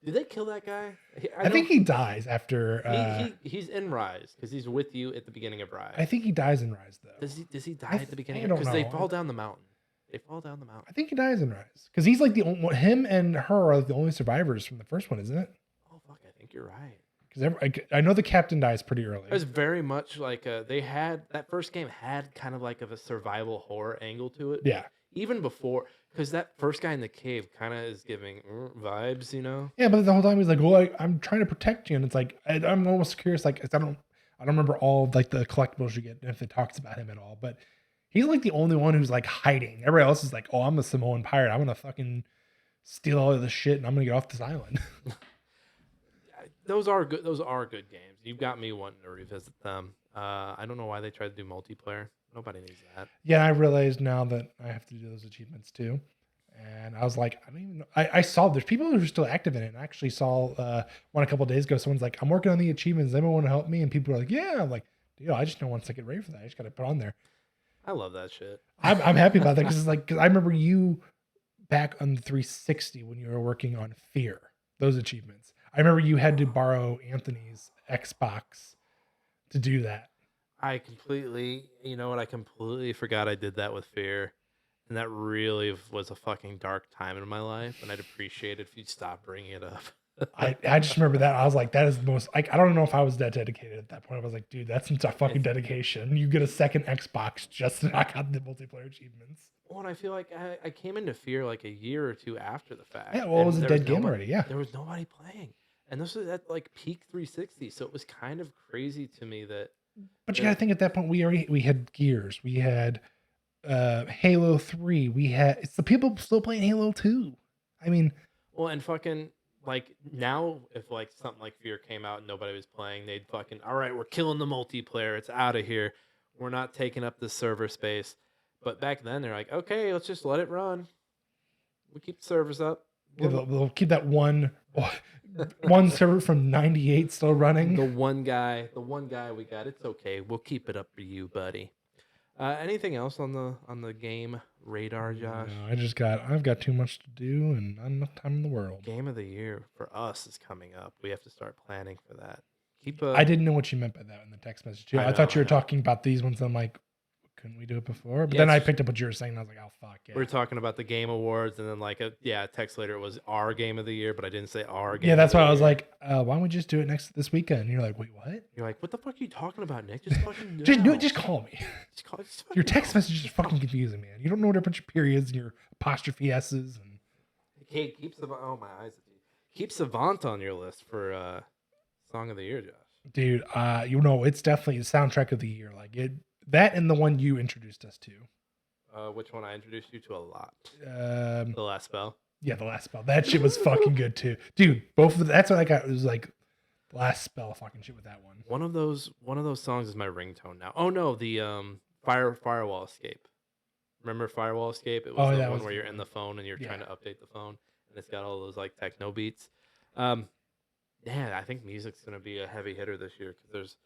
Did they kill that guy? I think he dies after. He's in Rise because he's with you at the beginning of Rise. I think he dies in Rise though. Does he die at the beginning? I don't Because know. they fall down the mountain. They fall down the mountain. I think he dies in Rise because he's like the only, him and her are the only survivors from the first one, isn't it? Oh fuck! I think you're right. Because I know the captain dies pretty early. It was very much like they had that first game had kind of like a survival horror angle to it. Yeah. Even before, because that first guy in the cave kind of is giving vibes, you know. Yeah, but the whole time he's like, "Well, I'm trying to protect you," and it's like I'm almost curious. Like I don't remember all of, like the collectibles you get if it talks about him at all. But he's like the only one who's like hiding. Everybody else is like, "Oh, I'm a Samoan pirate. I'm gonna fucking steal all of this shit and I'm gonna get off this island." Those are good. Those are good games. You've got me wanting to revisit them. I don't know why they tried to do multiplayer. Nobody needs that. Yeah, I realized now that I have to do those achievements too. And I was like, I don't even know. I saw there's people who are still active in it. And I actually saw one a couple of days ago. Someone's like, I'm working on the achievements. Anyone want to help me? And people are like, yeah. I'm like, dude, I just don't want to get ready for that. I just got to put on there. I love that shit. I'm happy about that because it's like, cause I remember you back on the 360 when you were working on Fear, those achievements. I remember you had to borrow Anthony's Xbox to do that. I completely, you know what? I completely forgot I did that with Fear. And that really was a fucking dark time in my life. And I'd appreciate it if you'd stop bringing it up. I just remember that. I was like, that is the most, like, I don't know if I was that dedicated at that point. I was like, dude, that's some fucking dedication. You get a second Xbox just to knock out the multiplayer achievements. Well, and I feel like I came into Fear like a year or two after the fact. Yeah, well, it was a dead game nobody, already. Yeah. There was nobody playing. And this was at like peak 360. So it was kind of crazy to me that. But you got to think at that point, we had Gears. We had Halo 3. It's the people still playing Halo 2. I mean. Well, and fucking. Like now, if like something like Fear came out and nobody was playing, they'd fucking, all right, we're killing the multiplayer. It's out of here. We're not taking up the server space. But back then, they're like, okay, let's just let it run. We keep the servers up. Yeah, they'll keep that one server from '98 still running. The one guy we got. It's okay. We'll keep it up for you, buddy. Anything else on the game radar, Josh? No, I've got too much to do and not enough time in the world. Game of the year for us is coming up. We have to start planning for that. I didn't know what you meant by that in the text message. I thought you were talking about these ones. I'm like, couldn't we do it before? But then I picked up what you were saying and I was like, oh fuck yeah. We're talking about the Game Awards and then like a text later it was our game of the year, but I didn't say our game. Yeah, that's why I was like, why don't we just do it this weekend? And you're like, wait, what? You're like, what the fuck are you talking about, Nick? Just fucking just do it. Just call me. Just your text message is fucking confusing, man. You don't know where to put your periods and your apostrophe S's and. Hey, oh my eyes. Keep Savant on your list for Song of the Year, Josh. Dude, it's definitely the soundtrack of the year. Like it. That and the one you introduced us to. Which one I introduced you to a lot? The Last Spell. Yeah, The Last Spell. That shit was fucking good too, dude. Both of that's what I got. It was like The Last Spell, fucking shit with that one. One of those songs is my ringtone now. Oh no, the Firewall Escape. Remember Firewall Escape? It was the one where you're in the phone and you're trying to update the phone, and it's got all those like techno beats. I think music's gonna be a heavy hitter this year because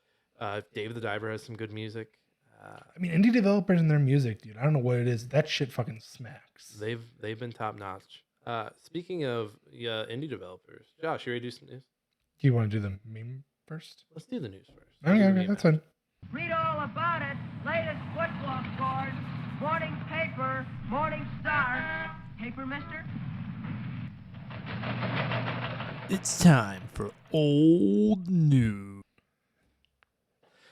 there's Dave the Diver has some good music. I mean, indie developers and their music, dude. I don't know what it is. That shit fucking smacks. They've been top notch. Speaking of indie developers, Josh, you ready to do some news? Do you want to do the meme first? Let's do the news first. Okay, that's fine. Read all about it. Latest football scores. Morning paper. Morning Star. Paper, mister? It's time for old news.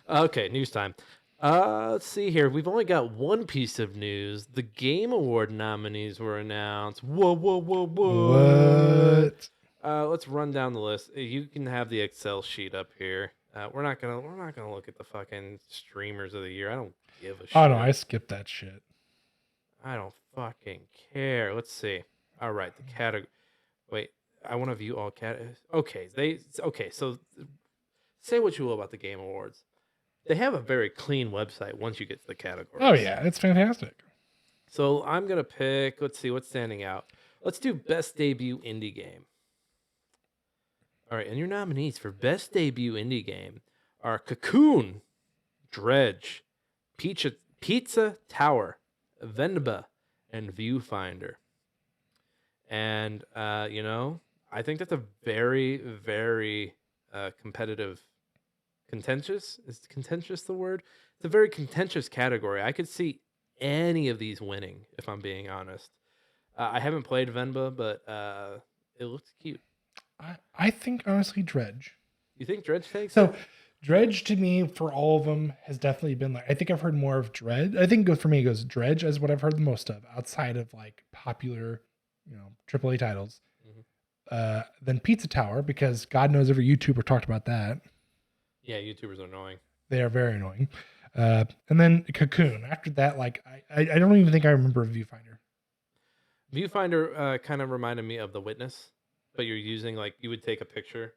Okay, news time. Let's see here. We've only got one piece of news. The Game Award nominees were announced. Whoa. What? Let's run down the list. You can have the Excel sheet up here. We're not gonna look at the fucking streamers of the year. I don't give a shit. Oh no, I skipped that shit. I don't fucking care. Let's see. All right, the category. Wait, I want to view all categories. Okay. So say what you will about the Game Awards. They have a very clean website once you get to the categories. Oh yeah, it's fantastic. So I'm gonna pick. Let's see what's standing out. Let's do best debut indie game. All right, and your nominees for best debut indie game are Cocoon, Dredge, Pizza Tower, Venba, and Viewfinder. And I think that's a very, very competitive, contentious. Is contentious the word? It's a very contentious category. I could see any of these winning, if I'm being honest. I haven't played Venba, but it looks cute. I think honestly Dredge. You think Dredge takes So it? Dredge to me for all of them has definitely been like I think I've heard more of Dredge. I think for me it goes Dredge as what I've heard the most of outside of like popular, AAA titles. Then Pizza Tower because God knows every YouTuber talked about that. Yeah, YouTubers are annoying. They are very annoying. And then Cocoon. After that, like I don't even think I remember Viewfinder. Viewfinder kind of reminded me of The Witness, but you're using like you would take a picture.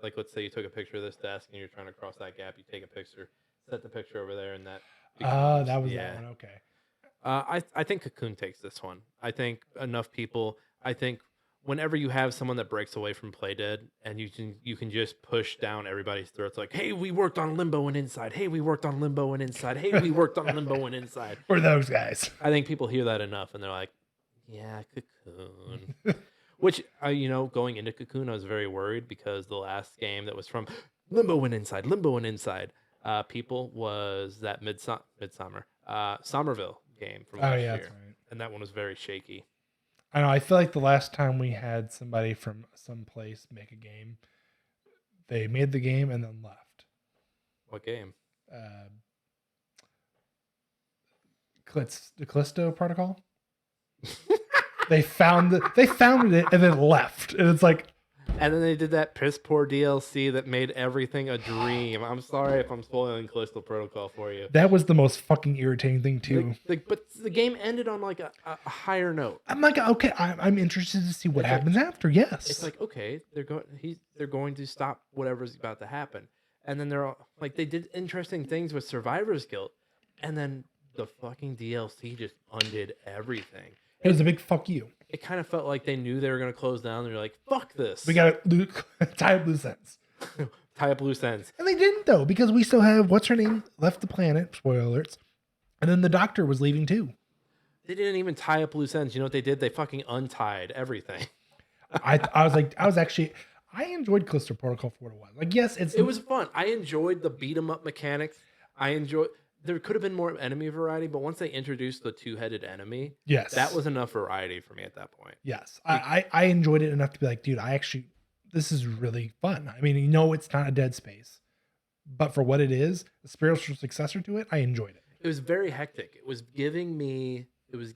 Like let's say you took a picture of this desk and you're trying to cross that gap. You take a picture, set the picture over there, and that. That was that one. Okay. I think Cocoon takes this one. I think enough people. I think whenever you have someone that breaks away from Play Dead and you can just push down everybody's throats like, hey, we worked on Limbo and Inside. Hey, we worked on Limbo and Inside. Hey, we worked on Limbo and Inside. For those guys. I think people hear that enough and they're like, yeah, Cocoon. Which, going into Cocoon, I was very worried because the last game that was from Limbo and Inside, people was that Midsummer, Somerville game from last year. That's right. And that one was very shaky. I know. I feel like the last time we had somebody from some place make a game, they made the game and then left. What game? The Callisto Protocol. They founded it and then left, and it's like. And then they did that piss poor DLC that made everything a dream. I'm sorry if I'm spoiling Callisto Protocol for you. That was the most fucking irritating thing too. But the game ended on like a higher note. I'm like, okay, I'm interested to see what happens after. Yes, it's like okay, they're going to stop whatever's about to happen, and then they're all, like they did interesting things with Survivor's Guild, and then the fucking DLC just undid everything. It was a big fuck you. It kind of felt like they knew they were going to close down. They're like, fuck this. We got to tie up loose ends. Tie up loose ends. And they didn't, though, because we still have, what's her name, left the planet. Spoiler alerts. And then the doctor was leaving, too. They didn't even tie up loose ends. You know what they did? They fucking untied everything. I enjoyed Callisto Protocol for what it was. Like, yes, it was fun. I enjoyed the beat 'em up mechanics. There could have been more enemy variety, but once they introduced the two-headed enemy, yes, that was enough variety for me at that point. Yes, I enjoyed it enough to be like, dude, this is really fun. I mean, it's not a Dead Space, but for what it is, the spiritual successor to it, I enjoyed it. It was very hectic. It was giving me kind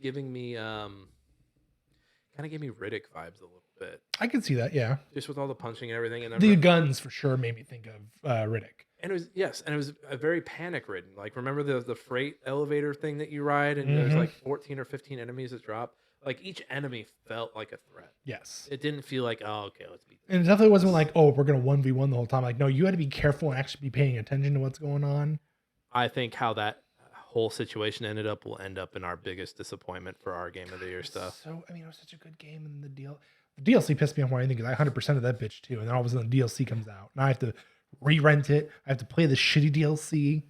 of gave me Riddick vibes a little bit. I can see that, yeah. Just with all the punching and everything, and the guns for sure made me think of Riddick. And it was a very panic ridden. Like remember the freight elevator thing that you ride, and there's like 14 or 15 enemies that drop. Like each enemy felt like a threat. Yes, it didn't feel like okay, let's beat them. And it definitely wasn't like we're gonna 1v1 the whole time. Like no, you had to be careful and actually be paying attention to what's going on. I think how that whole situation ended up will end up in our biggest disappointment for our game of the year stuff. So I mean, it was such a good game, and the DLC pissed me off more than anything because I 100% of that bitch too, and then all of a sudden the DLC comes out, and I have to re-rent it. I have to play the shitty DLC.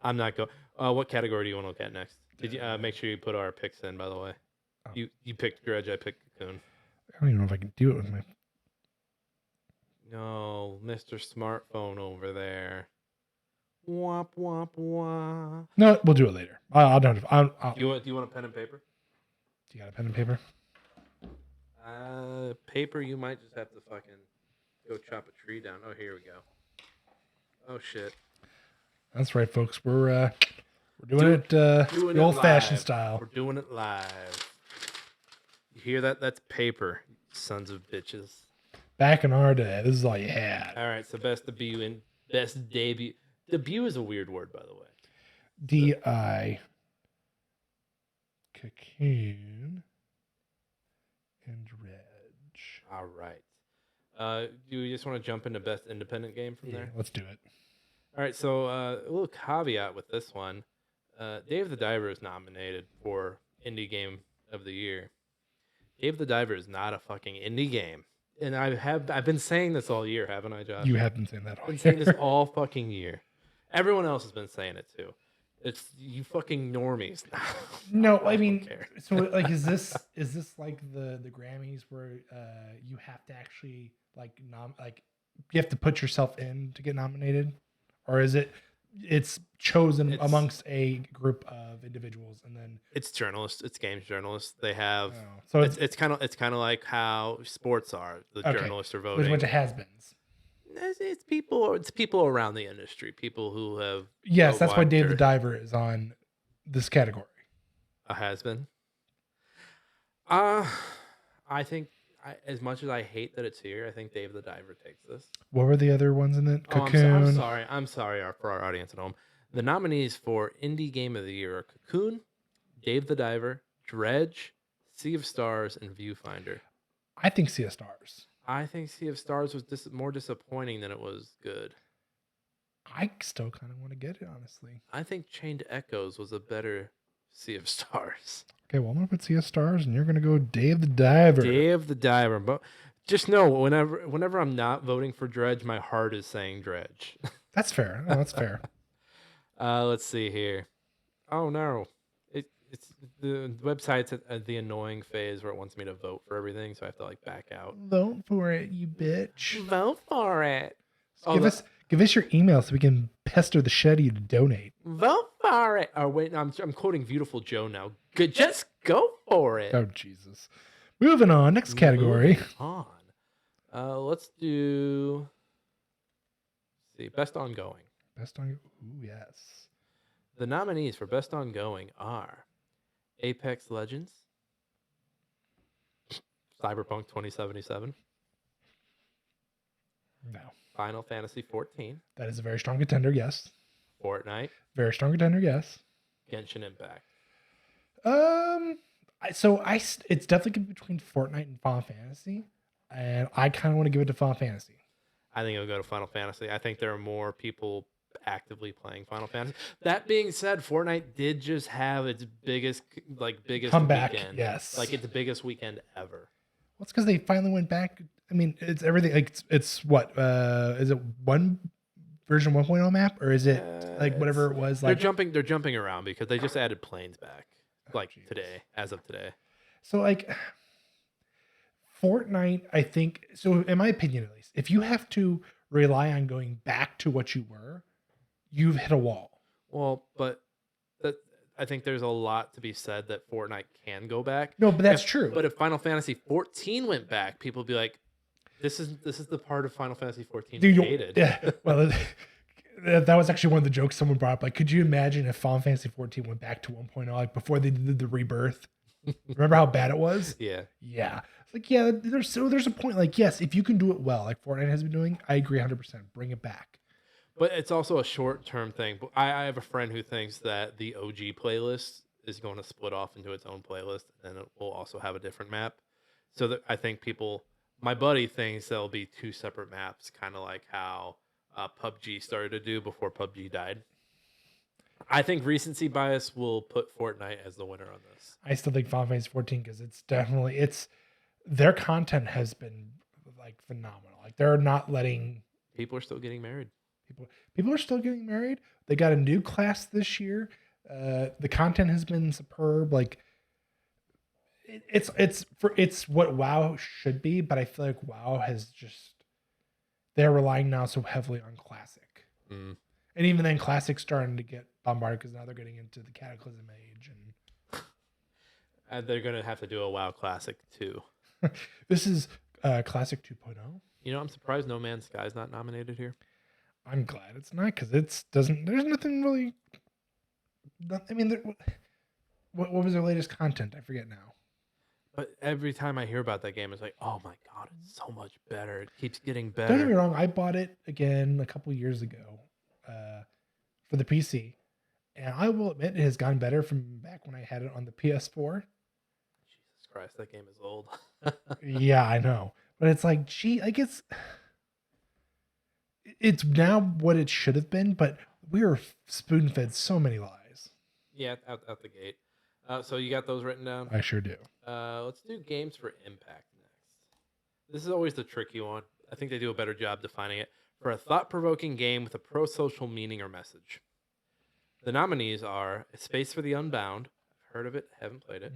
I'm not going. What category do you want to look at next? Did you make sure you put our picks in? By the way, you picked Grudge. I picked Cocoon. I don't even know if I can do it with my. No, Mr. Smartphone over there. Womp womp womp. No, we'll do it later. I'll do it. Do you want a pen and paper? Do you got a pen and paper? Paper. You might just have to fucking go chop a tree down. Oh, here we go. Oh shit. That's right, folks. We're doing it the old-fashioned style. We're doing it live. You hear that? That's paper, sons of bitches. Back in our day, this is all you had. All right, so best debut and best debut. Debut is a weird word, by the way. D.I. Cocoon and Reg. All right. Do you just want to jump into best independent game from there? Let's do it. All right, so a little caveat with this one. Dave the Diver is nominated for Indie Game of the Year. Dave the Diver is not a fucking indie game. And I've been saying this all year, haven't I, Josh? You have been saying that all year. I've been saying this all fucking year. Everyone else has been saying it too. It's you fucking normies. No, I don't mean, care. so like, is this like the Grammys where you have to actually like you have to put yourself in to get nominated, or is it's chosen It's amongst a group of individuals and then it's journalists. It's games journalists. They have oh, so it's kind of like how sports are. The okay, journalists are so there's a bunch voting. of has-beens. It's people around the industry. People who have Yes, that's why watched Dave the or Diver is on this category. a has been. Uh I think as much as I hate that it's here, I think Dave the Diver takes this. What were the other ones in it? Oh, Cocoon. I'm sorry. I'm sorry for our audience at home. The nominees for Indie Game of the Year are Cocoon, Dave the Diver, Dredge, Sea of Stars, and Viewfinder. I think Sea of Stars. I think Sea of Stars was more disappointing than it was good. I still kind of want to get it, honestly. I think Chained Echoes was a better Sea of Stars. Okay, well, I'm gonna put Sea of Stars, and you're gonna go Dave the Diver. Dave the Diver. But just know, whenever I'm not voting for Dredge, my heart is saying Dredge. That's fair. No, that's fair. Let's see here. Oh no, it's the website's at the annoying phase where it wants me to vote for everything, so I have to like back out. Vote for it, you bitch. Vote for it. Give us your email so we can pester the shit out of you to donate. Vote for it. Oh wait, I'm quoting Beautiful Joe now. Good, just go for it. Oh Jesus. Moving on. Next category. Moving on. Let's do. See, best ongoing. Best on. Ooh, yes. The nominees for best ongoing are Apex Legends, Cyberpunk 2077, No. Final Fantasy 14, That is a very strong contender. Yes. Fortnite, Very strong contender. Yes. Genshin Impact. It's definitely between Fortnite and Final Fantasy, and I kind of want to give it to Final Fantasy. I think it'll go to Final Fantasy. I think there are more people actively playing Final Fantasy. That being said, Fortnite did just have its biggest Comeback, weekend. yes. Like its biggest weekend ever. Well, it's because they finally went back. I mean, it's everything. Like it's what? Is it one version 1.0 map, or is it like whatever it was? Like They're jumping around because they just added planes back. Like Jesus. today, as of today. So like Fortnite, I think so in my opinion at least, if you have to rely on going back to what you were, you've hit a wall. Well, but I think there's a lot to be said that Fortnite can go back. No, but that's true. But if Final Fantasy 14 went back, people would be like, this is the part of Final Fantasy 14 Dude, you hated. Yeah. Well, that was actually one of the jokes someone brought up. Like, could you imagine if Final Fantasy 14 went back to 1.0, like before they did the rebirth? Remember how bad it was? Yeah. Yeah. It's like, yeah, there's a point. Like, yes, if you can do it well, like Fortnite has been doing, I agree 100%. Bring it back. But it's also a short-term thing. I have a friend who thinks that the OG playlist is going to split off into its own playlist, and it will also have a different map. So that I think my buddy thinks there'll be two separate maps, kind of like how PUBG started to do before PUBG died. I think recency bias will put Fortnite as the winner on this. I still think Final Fantasy 14 because it's their content has been like phenomenal. Like they're not letting People are still getting married. people are still getting married. They got a new class this year. The content has been superb. Like it's what WoW should be, but I feel like WoW has they're relying now so heavily on classic. Mm. And even then classic's starting to get bombarded because now they're getting into the Cataclysm age And they're going to have to do a WoW Classic too. this is Classic 2.0. You know, I'm surprised No Man's Sky is not nominated here. I'm glad it's not because there's nothing really. I mean, what was their latest content? I forget now. But every time I hear about that game, it's like, oh my god, it's so much better. It keeps getting Don't get me better. wrong. I bought it again a couple years ago for the PC, and I will admit it has gotten better from back when I had it on the PS4. Jesus Christ, that game is old. Yeah, I know, but it's like, gee, like it's now what it should have been, but we were spoon fed so many lies. Yeah, out the gate. So you got those written down? I sure do. Let's do games for impact next. This is always the tricky one. I think they do a better job defining it. For a thought-provoking game with a pro-social meaning or message. The nominees are Space for the Unbound. I've heard of it, haven't played it.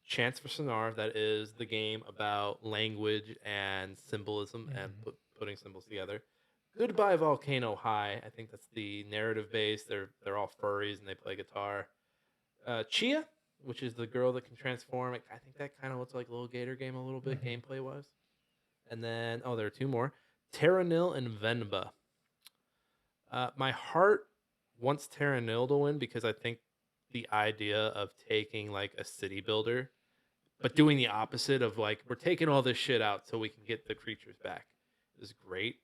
Chance for Sonar, that is the game about language and symbolism and putting symbols together. Goodbye Volcano High. I think that's the narrative base. They're all furries and they play guitar. Chia, which is the girl that can transform. I think that kind of looks like a little Gator game a little bit gameplay wise. And then there are two more: Terranil and Venba. My heart wants Terranil to win because I think the idea of taking like a city builder, but doing the opposite of like we're taking all this shit out so we can get the creatures back is great.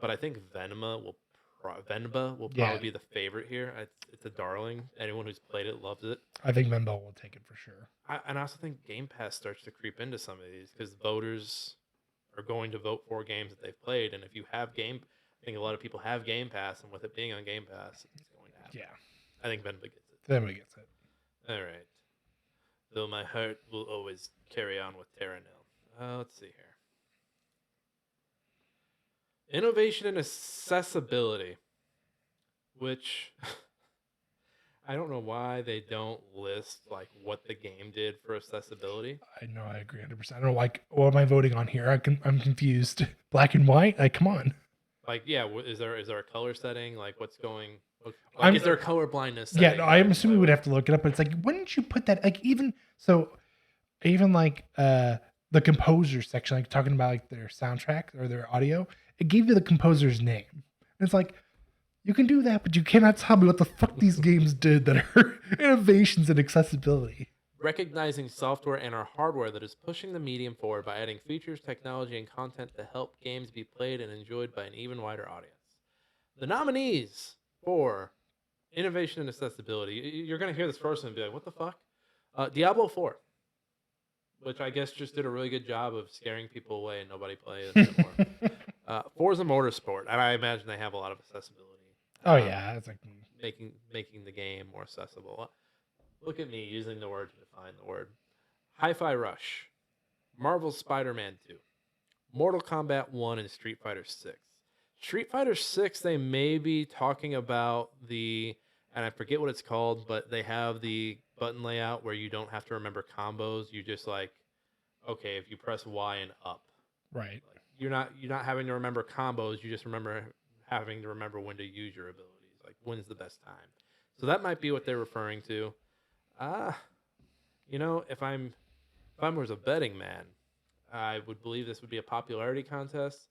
But I think Venba will probably be the favorite here. It's a darling. Anyone who's played it loves it. I think Venba will take it for sure. And I also think Game Pass starts to creep into some of these because voters are going to vote for games that they've played. And if you have I think a lot of people have Game Pass, and with it being on Game Pass, it's going to happen. Yeah. I think Venba gets it. Venba gets it. All right. Though my heart will always carry on with Terranil. Let's see here. Innovation and accessibility, which I don't know why they don't list like what the game did for accessibility. I know, I agree 100%. I don't like, what am I voting on here? I'm confused. Black and white? Like, come on. Like, yeah, is there a color setting? Like, what's going? Like, is there color blindness? Yeah, no, I'm assuming we would have to look it up, but it's like, wouldn't you put that? Like, even like the composer section, like talking about like their soundtrack or their audio, it gave you the composer's name. And it's like, you can do that, but you cannot tell me what the fuck these games did that are innovations in accessibility. Recognizing software and our hardware that is pushing the medium forward by adding features, technology, and content to help games be played and enjoyed by an even wider audience. The nominees for innovation and accessibility, you're going to hear this first and be like, what the fuck? Diablo 4, which I guess just did a really good job of scaring people away and nobody plays it anymore. Forza Motorsport, and I imagine they have a lot of accessibility. Oh yeah, it's like making the game more accessible. Look at me using the word to define the word. Hi-Fi Rush, Marvel's Spider-Man 2, Mortal Kombat 1, and Street Fighter 6. Street Fighter 6, they may be talking about and I forget what it's called, but they have the button layout where you don't have to remember combos. You just like, okay, if you press Y and up. right. Like, you're not having to remember combos. You just having to remember when to use your abilities. Like, when's the best time. So that might be what they're referring to. If I was a betting man, I would believe this would be a popularity contest.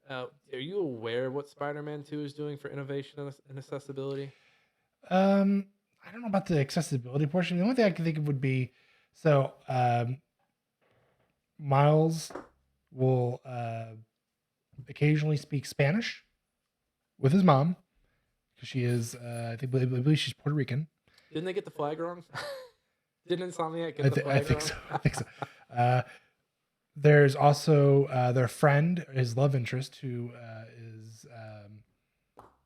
Are you aware of what Spider-Man 2 is doing for innovation and accessibility? I don't know about the accessibility portion. The only thing I can think of would be, Miles will occasionally speak Spanish with his mom because she is, I believe she's Puerto Rican. Didn't they get the flag wrong? Didn't Insomniac get the flag I think wrong? so. I think so. There's also their friend, his love interest, who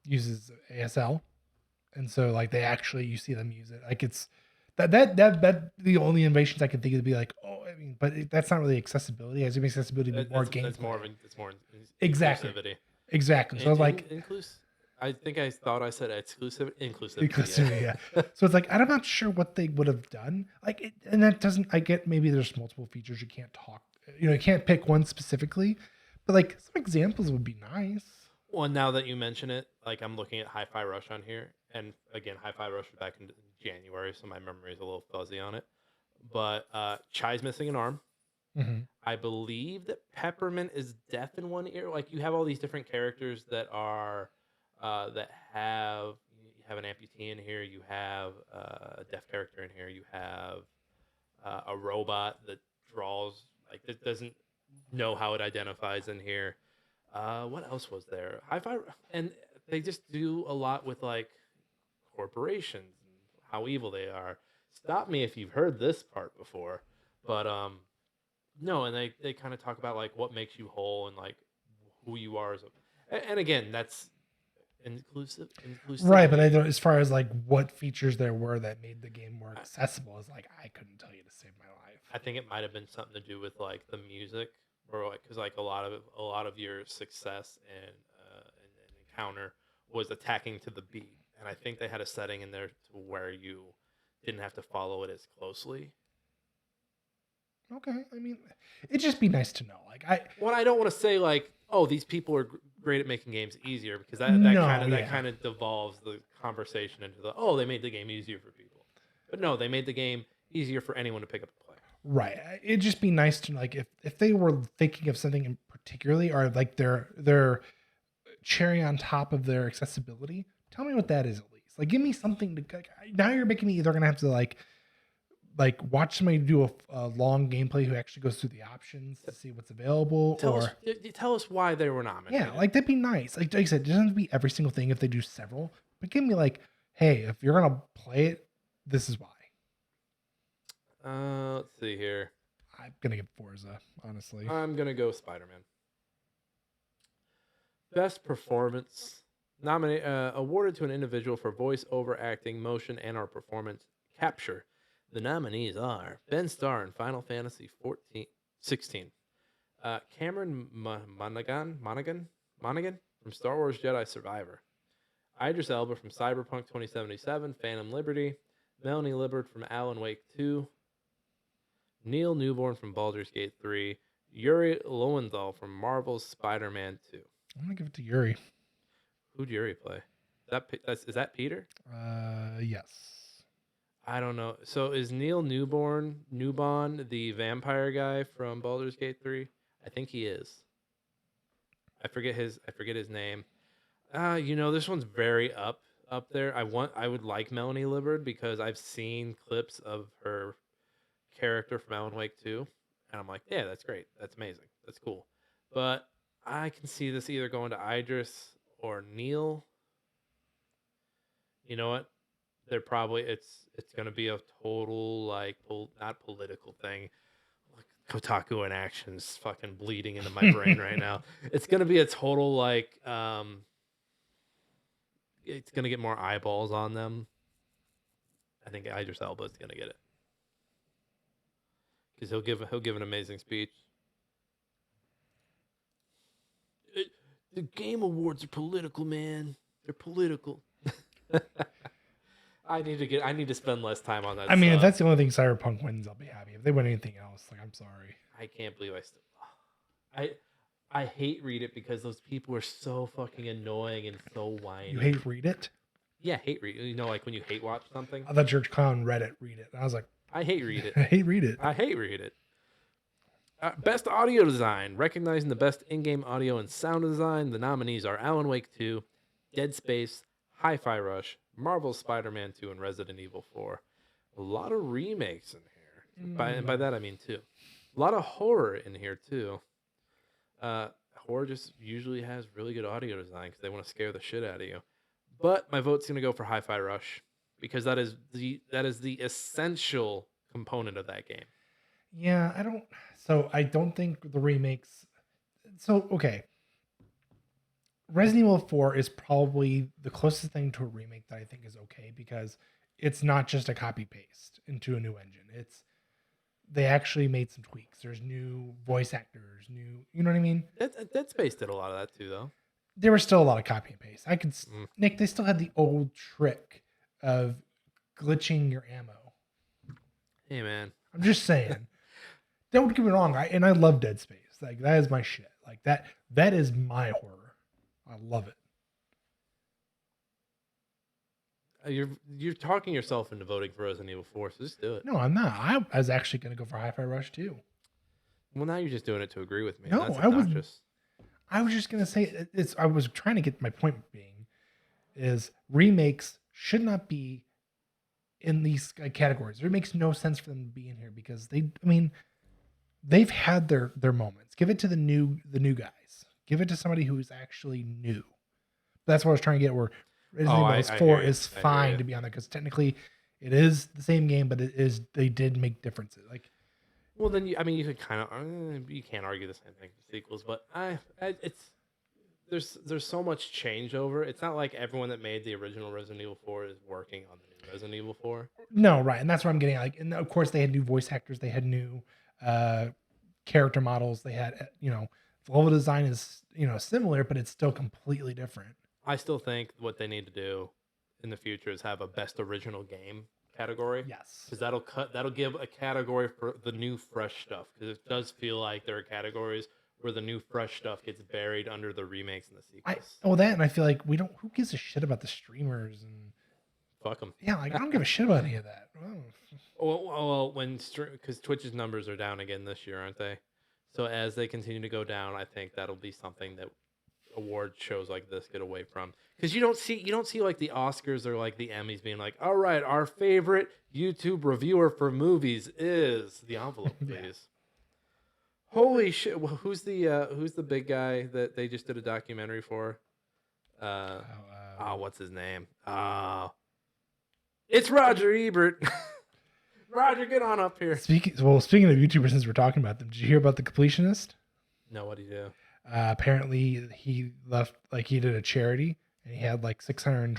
uses ASL, and so like you see them use it. Like it's that the only innovations I can think of to be like, but that's not really accessibility. As accessibility be more gameplay. It's more Exactly. Inclusivity. Exactly. So I was like, I think I thought I said inclusivity. Yeah. So it's like, I'm not sure what they would have done. Like, and that doesn't, I get maybe there's multiple features you can't talk, you can't pick one specifically, but like some examples would be nice. Well, now that you mention it, like I'm looking at Hi-Fi Rush on here, and again, Hi-Fi Rush was back in January, so my memory is a little fuzzy on it. But Chai's missing an arm. Mm-hmm. I believe that Peppermint is deaf in one ear. Like you have all these different characters that are that have an amputee in here. You have a deaf character in here. You have a robot that draws that doesn't know how it identifies in here. What else was there? Hi-Fi, and they just do a lot with like corporations and how evil they are. Stop me if you've heard this part before, but no, and they kind of talk about like what makes you whole and like who you are and again, that's inclusive. Right, but I don't, as far as like what features there were that made the game more accessible, is like I couldn't tell you to save my life. I think it might have been something to do with like the music, or like because like a lot of your success and encounter was attacking to the beat, and I think they had a setting in there to where you didn't have to follow it as closely. Okay. I mean, it'd just be nice to know. Like Well, I don't want to say like, oh, these people are great at making games easier, because that No, kind yeah. of devolves the conversation into the, oh, they made the game easier for people. But no, they made the game easier for anyone to pick up and play. Right. It'd just be nice to like if they were thinking of something in particularly or like their cherry on top of their accessibility, tell me what that is at least. Like give me something to now you're making me either gonna have to like watch somebody do a long gameplay who actually goes through the options to see what's available Tell us why they were nominated. yeah, like that'd be nice. Like I said, it doesn't have to be every single thing if they do several, but give me like, hey, if you're gonna play it, this is why. Let's see here. I'm gonna give Forza, honestly. I'm gonna go Spider-Man. Best performance awarded to an individual for voice over acting, motion, and/or performance capture. The nominees are Ben Starr in Final Fantasy 16, Cameron Monaghan from Star Wars Jedi Survivor, Idris Elba from Cyberpunk 2077, Phantom Liberty, Melanie Liburd from Alan Wake 2, Neil Newborn from Baldur's Gate 3, Yuri Lowenthal from Marvel's Spider-Man 2. I'm gonna give it to Yuri. Who'd Yuri play? Is that Peter? Yes. I don't know. So is Neil Newborn the vampire guy from Baldur's Gate 3? I think he is. I forget his name. This one's very up there. I would like Melanie Liburd because I've seen clips of her character from Alan Wake 2, and I'm like, yeah, that's great. That's amazing. That's cool. But I can see this either going to Idris or Neil. You know what? They're probably it's going to be a total like not political thing. Kotaku in action's fucking bleeding into my brain right now. It's going to be a total like it's going to get more eyeballs on them. I think Idris Elba is going to get it because he'll give an amazing speech. The Game Awards are political, man. They're political. I need to spend less time on that. I mean, if that's the only thing Cyberpunk wins, I'll be happy. If they win anything else, like I'm sorry. I can't believe I hate Read It because those people are so fucking annoying and so whiny. You hate Read It? Yeah, hate Read It. You know, like when you hate watch something. I thought you were calling Reddit Read It. And I was like, I hate Read It. I hate Read It. I hate Read It. Best audio design, recognizing the best in-game audio and sound design. The nominees are Alan Wake 2, Dead Space, Hi-Fi Rush, Marvel's Spider-Man 2, and Resident Evil 4. A lot of remakes in here. And by that I mean 2. A lot of horror in here too. Horror just usually has really good audio design because they want to scare the shit out of you. But my vote's gonna go for Hi-Fi Rush because that is the essential component of that game. Yeah, I don't think the remakes. So okay, Resident Evil 4 is probably the closest thing to a remake that I think is okay because it's not just a copy paste into a new engine. They actually made some tweaks. There's new voice actors, you know what I mean? Dead Space did a lot of that too, though. There was still a lot of copy and paste. Nick, they still had the old trick of glitching your ammo. Hey, man. I'm just saying. Don't get me wrong. I love Dead Space. Like that is my shit. Like that is my horror. I love it. You're talking yourself into voting for Resident Evil 4, so just do it. No, I'm not. I was actually going to go for Hi-Fi Rush too. Well, now you're just doing it to agree with me. No, That's I was just going to say I was trying to get my point being is remakes should not be in these categories. It makes no sense for them to be in here because they've had their moments. Give it to the new guys. Give it to somebody who is actually new. That's what I was trying to get. Where Resident Evil 4 is fine to be on there because technically it is the same game, but they did make differences. Like, well, then you can't argue the same thing for sequels, but there's so much changeover. It's not like everyone that made the original Resident Evil 4 is working on the new Resident Evil 4. No, right, and that's what I'm getting at. Like, and of course they had new voice actors, they had new character models, they had the level design is similar, but it's still completely different. I still think what they need to do in the future is have a best original game category. Yes. Because that'll give a category for the new fresh stuff. Because it does feel like there are categories where the new fresh stuff gets buried under the remakes and the sequels. That, and I feel like who gives a shit about the streamers and Fuck them. yeah, like I don't give a shit about any of that. Well, because Twitch's numbers are down again this year, aren't they? So as they continue to go down, I think that'll be something that award shows like this get away from. Because you don't see like the Oscars or like the Emmys being like, all right, our favorite YouTube reviewer for movies is the envelope, please. Holy shit! Well, who's the big guy that they just did a documentary for? What's his name? It's Roger Ebert. Roger, get on up here. Speaking of YouTubers, since we're talking about them, did you hear about the completionist? No, what do you do? Apparently, he left he did a charity and he had like $625,000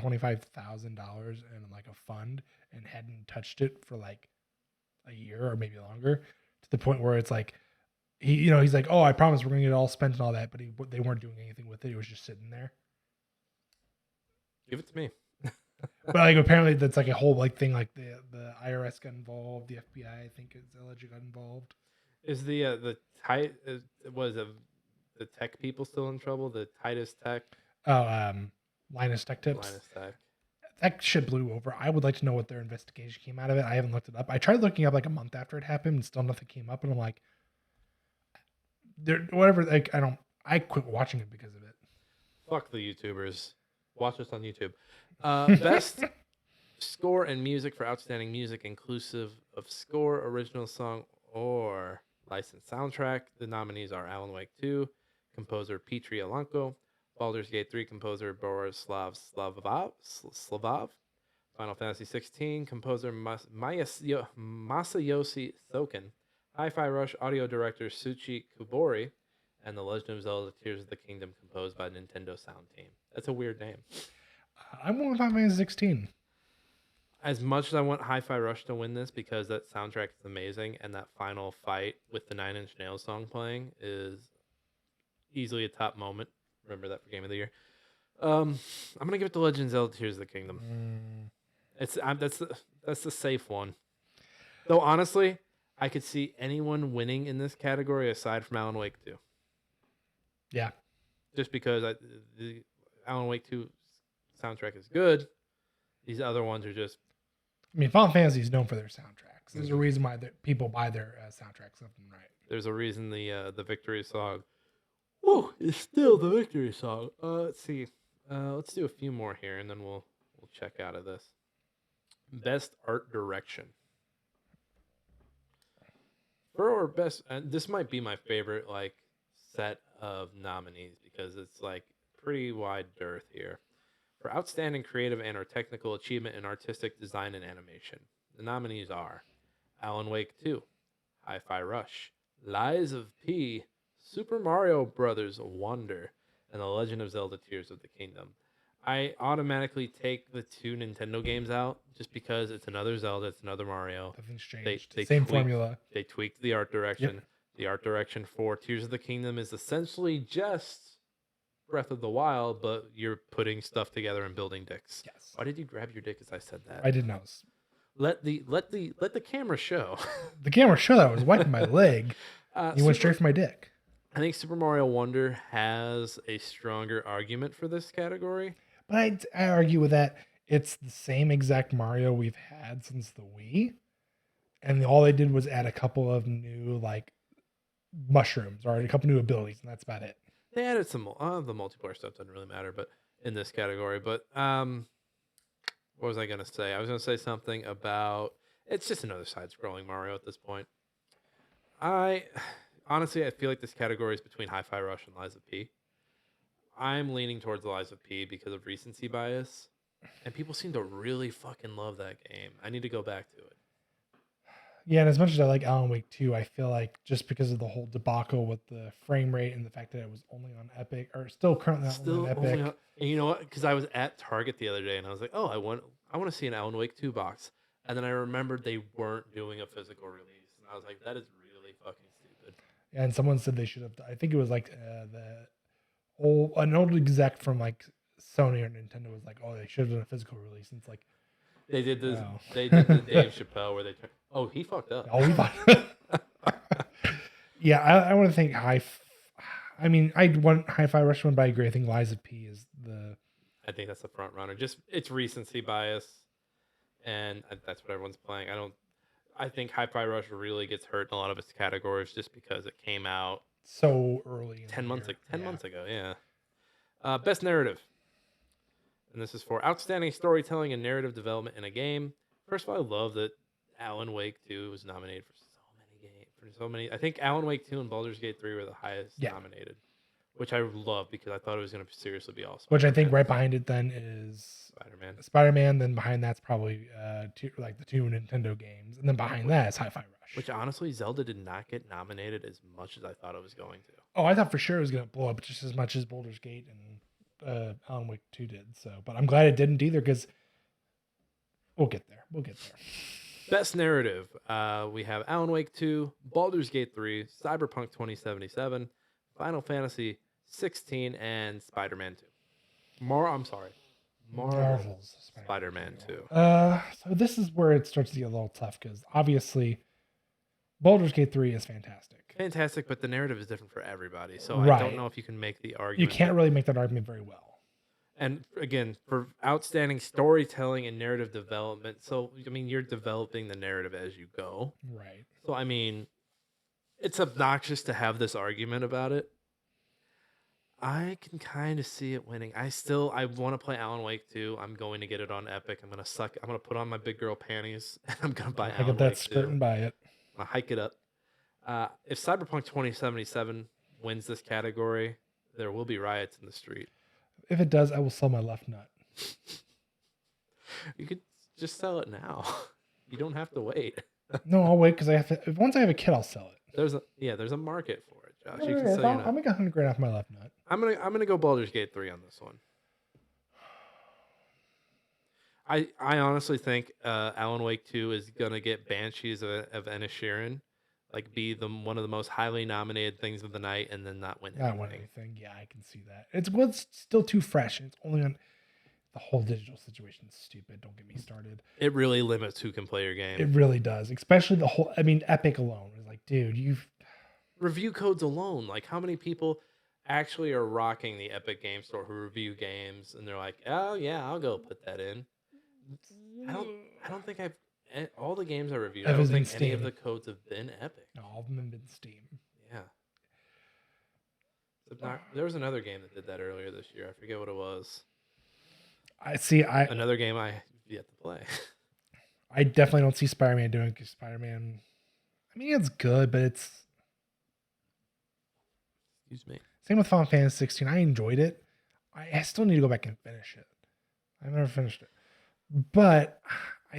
in like a fund and hadn't touched it for like a year or maybe longer, to the point where it's like he's like, oh, I promise we're gonna get it all spent and all that, but they weren't doing anything with it. It was just sitting there. Give it to me. But like apparently that's like a whole like thing, like the IRS got involved, the FBI I think is allegedly got involved. Is the tech people still in trouble? The Titus Tech? Linus Tech Tips. Linus Tech. That shit blew over. I would like to know what their investigation came out of it. I haven't looked it up. I tried looking up like a month after it happened and still nothing came up, and I'm like, whatever. Like I quit watching it because of it. Fuck the YouTubers. Watch us on YouTube. Best score and music for outstanding music inclusive of score, original song, or licensed soundtrack. The nominees are Alan Wake 2, composer Petri Alanko, Baldur's Gate 3 composer Borislav Slavov, Final Fantasy 16 composer Masayoshi Soken, Hi-Fi Rush audio director Suchi Kubori, and The Legend of Zelda Tears of the Kingdom composed by Nintendo Sound Team. That's a weird name. I'm going with Final Fantasy 16. As much as I want Hi-Fi Rush to win this because that soundtrack is amazing and that final fight with the Nine Inch Nails song playing is easily a top moment. Remember that for Game of the Year. I'm gonna give it to Legend of Zelda Tears of the Kingdom. That's the safe one. Though honestly, I could see anyone winning in this category aside from Alan Wake 2. Yeah. Just because the Alan Wake 2 soundtrack is good. These other ones are just... I mean, Final Fantasy is known for their soundtracks. There's a reason why people buy their soundtracks left and right. There's a reason the victory song is still the victory song. Let's see. Let's do a few more here, and then we'll check out of this. Best art direction. For our best... this might be my favorite set of nominees because it's pretty wide dearth here. For outstanding creative and or technical achievement in artistic design and animation, the nominees are Alan Wake 2, Hi-Fi Rush, Lies of P, Super Mario Brothers Wonder, and The Legend of Zelda Tears of the Kingdom. I automatically take the two Nintendo games out just because it's another Zelda, it's another Mario. Nothing's changed. Same formula. They tweaked the art direction. Yep. The art direction for Tears of the Kingdom is essentially just Breath of the Wild, but you're putting stuff together and building dicks. Yes. Why did you grab your dick as I said that? I didn't know. Let the camera show. The camera showed that I was wiping my leg. You went straight for my dick. I think Super Mario Wonder has a stronger argument for this category. But I argue with that. It's the same exact Mario we've had since the Wii. And all they did was add a couple of new mushrooms or a couple new abilities, and that's about it. They added some the multiplayer stuff doesn't really matter, but in this category. But what was I gonna say? I was gonna say something about it's just another side-scrolling Mario at this point. Honestly, I feel like this category is between Hi-Fi Rush and Lies of P. I'm leaning towards Lies of P because of recency bias, and people seem to really fucking love that game. I need to go back to it. Yeah, and as much as I like Alan Wake 2, I feel like just because of the whole debacle with the frame rate and the fact that it was only on Epic, or still currently on Epic. And you know what? Because I was at Target the other day and I was like, oh, I want to see an Alan Wake 2 box. And then I remembered they weren't doing a physical release. And I was like, that is really fucking stupid. And someone said they should have, I think it was an old exec from Sony or Nintendo was like, oh, they should have done a physical release. And it's like, They did this. No. They did the Dave Chappelle where they. Oh, he fucked up. oh, we bought. Yeah, I want to think I mean, I want Hi-Fi Rush one, but I agree. I think Lies of P is the. I think that's the front runner. Just it's recency bias, and that's what everyone's playing. I think Hi-Fi Rush really gets hurt in a lot of its categories just because it came out So early. In 10 the months year. 10 months ago. Yeah. Best narrative, and this is for outstanding storytelling and narrative development in a game. First of all, I love that Alan Wake 2 was nominated for so many games. For so many, I think Alan Wake 2 and Baldur's Gate 3 were the highest Yeah. nominated, which I love because I thought it was going to seriously be awesome. Which I think right behind it then is Spider-Man. Spider-Man. Then behind that's probably like the two Nintendo games, and then behind that is Hi-Fi Rush. Which honestly, Zelda did not get nominated as much as I thought it was going to. Oh, I thought for sure it was going to blow up just as much as Baldur's Gate and Alan Wake 2 did. So, but I'm glad it didn't either because we'll get there. We'll get there. Best narrative, we have Alan Wake 2, Baldur's Gate 3, Cyberpunk 2077, Final Fantasy 16, and Spider-Man 2. Marvel's Spider-Man 2. So this is where it starts to get a little tough because obviously Baldur's Gate 3 is fantastic. Fantastic, but the narrative is different for everybody. So I Right. don't know if you can make the argument. You can't really make that argument very well. And again, for outstanding storytelling and narrative development, so I mean, you're developing the narrative as you go. Right. So I mean, it's obnoxious to have this argument about it. I can kind of see it winning. I want to play Alan Wake 2. I'm going to get it on Epic. I'm gonna put on my big girl panties and I'm gonna buy I Alan get that Wake skirt 2. and buy it. I'm gonna hike it up. If Cyberpunk 2077 wins this category, there will be riots in the street. If it does, I will sell my left nut. You could just sell it now. You don't have to wait. No, I'll wait because I have to. Once I have a kid, I'll sell it. There's a market for it, Josh. You can Yeah, sell your I'll nut. make $100,000 off my left nut. I'm gonna go Baldur's Gate 3 on this one. I honestly think Alan Wake 2 is gonna get Banshees of Inisherin, like be one of the most highly nominated things of the night, and then not win Not win anything. anything. Yeah, I can see that. It's still too fresh. And it's only on the whole digital situation. Is stupid. Don't get me started. It really limits who can play your game. It really does. Especially the whole. I mean, Epic alone is like, dude, you've. Review codes alone, like how many people actually are rocking the Epic Game Store who review games, and they're like, oh yeah, I'll go put that in. I don't think all the games I reviewed. I don't Everything's think any of Steam. the codes have been Epic. No, all of them have been Steam. Yeah. There was another game that did that earlier this year. I forget what it was. I see. Another game I have yet to play. I definitely don't see Spider-Man doing because Spider-Man. I mean, it's good, but it's Excuse me. same with Final Fantasy 16. I enjoyed it. I still need to go back and finish it. I've never finished it, but I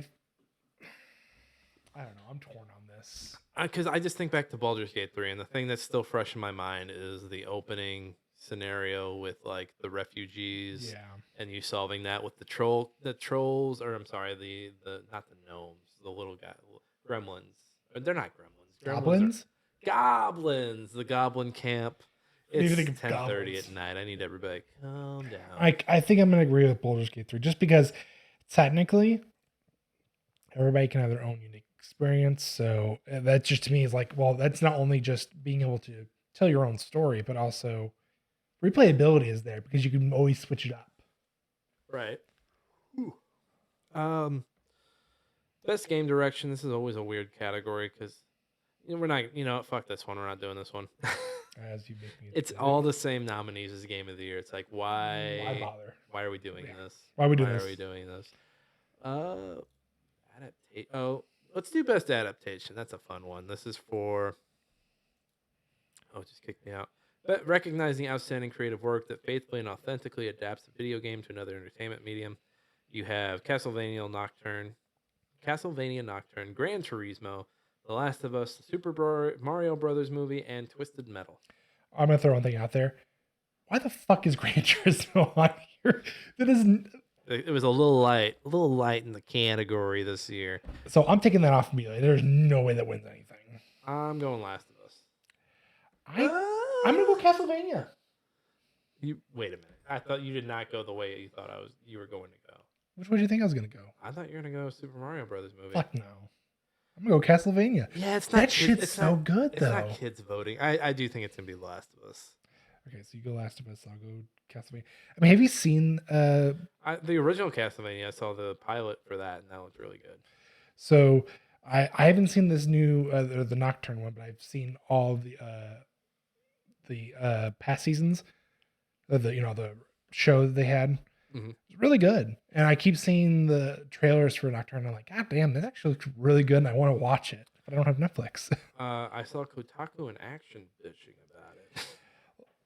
don't know. I'm torn on this. Because I just think back to Baldur's Gate 3, and the thing that's still fresh in my mind is the opening scenario with like the refugees, Yeah. and you solving that with the trolls, or I'm sorry, the not the gnomes, the little guy, gremlins. They're not gremlins. Goblins? Goblins. The goblin camp. Didn't It's even think of 10:30 goblins. at night. I need everybody to calm down. I think I'm going to agree with Baldur's Gate 3 just because technically everybody can have their own unique experience. So that just to me is like, well, that's not only just being able to tell your own story, but also replayability is there because you can always switch it up. Right. Best game direction. This is always a weird category because we're not. Fuck this one. We're not doing this one. As you make me, It's all the same nominees as Game of the Year. It's like why bother? Why are we doing Yeah. this? Why are we doing Why this? are we doing this? Let's do best adaptation. That's a fun one. This is for. Oh, it just kicked me out. But recognizing outstanding creative work that faithfully and authentically adapts a video game to another entertainment medium. You have Castlevania Nocturne, Gran Turismo, The Last of Us, the Super Mario Brothers movie, and Twisted Metal. I'm gonna throw one thing out there. Why the fuck is Gran Turismo on here? That isn't. It was a little light in the category this year. So I'm taking that off immediately. There's no way that wins anything. I'm going Last of Us. I'm gonna go Castlevania. You wait a minute. I thought you did not go the way you thought you were going to go. Which way do you think I was gonna go? I thought you were gonna go Super Mario Brothers movie. Fuck no. I'm gonna go Castlevania. Yeah, it's not. That shit's so good It's though. not kids voting. I do think it's gonna be Last of Us. Okay, so you go Last of Us. I'll go Castlevania. I mean, have you seen? The original Castlevania. I saw the pilot for that, and that looked really good. So I haven't seen this new the Nocturne one, but I've seen all the past seasons of the show that they had. Mhm. It's really good, and I keep seeing the trailers for Nocturne. And I'm like, God damn, that actually looks really good, and I want to watch it, but I don't have Netflix. I saw Kotaku in action bitching about it.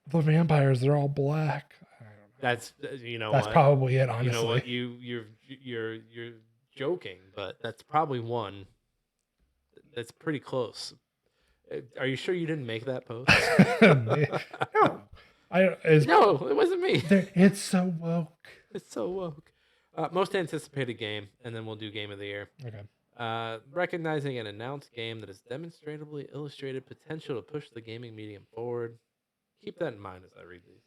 The vampires, they're all black. I don't know. That's That's probably it, honestly. You know what? You're joking, but that's probably one. That's pretty close. Are you sure you didn't make that post? No. No, it wasn't me. It's so woke. It's so woke. Most anticipated game, and then we'll do game of the year. Okay. Recognizing an announced game that has demonstrably illustrated potential to push the gaming medium forward. Keep that in mind as I read these.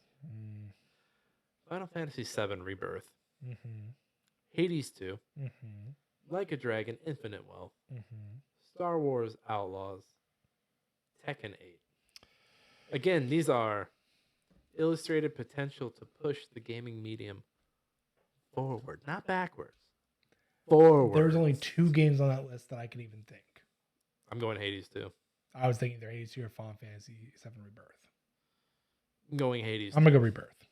Final Fantasy VII Rebirth. Mm-hmm. Hades 2. Mm-hmm. Like a Dragon Infinite Wealth. Mm-hmm. Star Wars Outlaws. Tekken 8. Again, these are illustrated potential to push the gaming medium forward, not backwards. Forward. There's only 2 games on that list that I could even think. I'm going Hades 2. I was thinking either Hades 2 or Final Fantasy VII Rebirth. I'm going Hades. I'm gonna go Rebirth.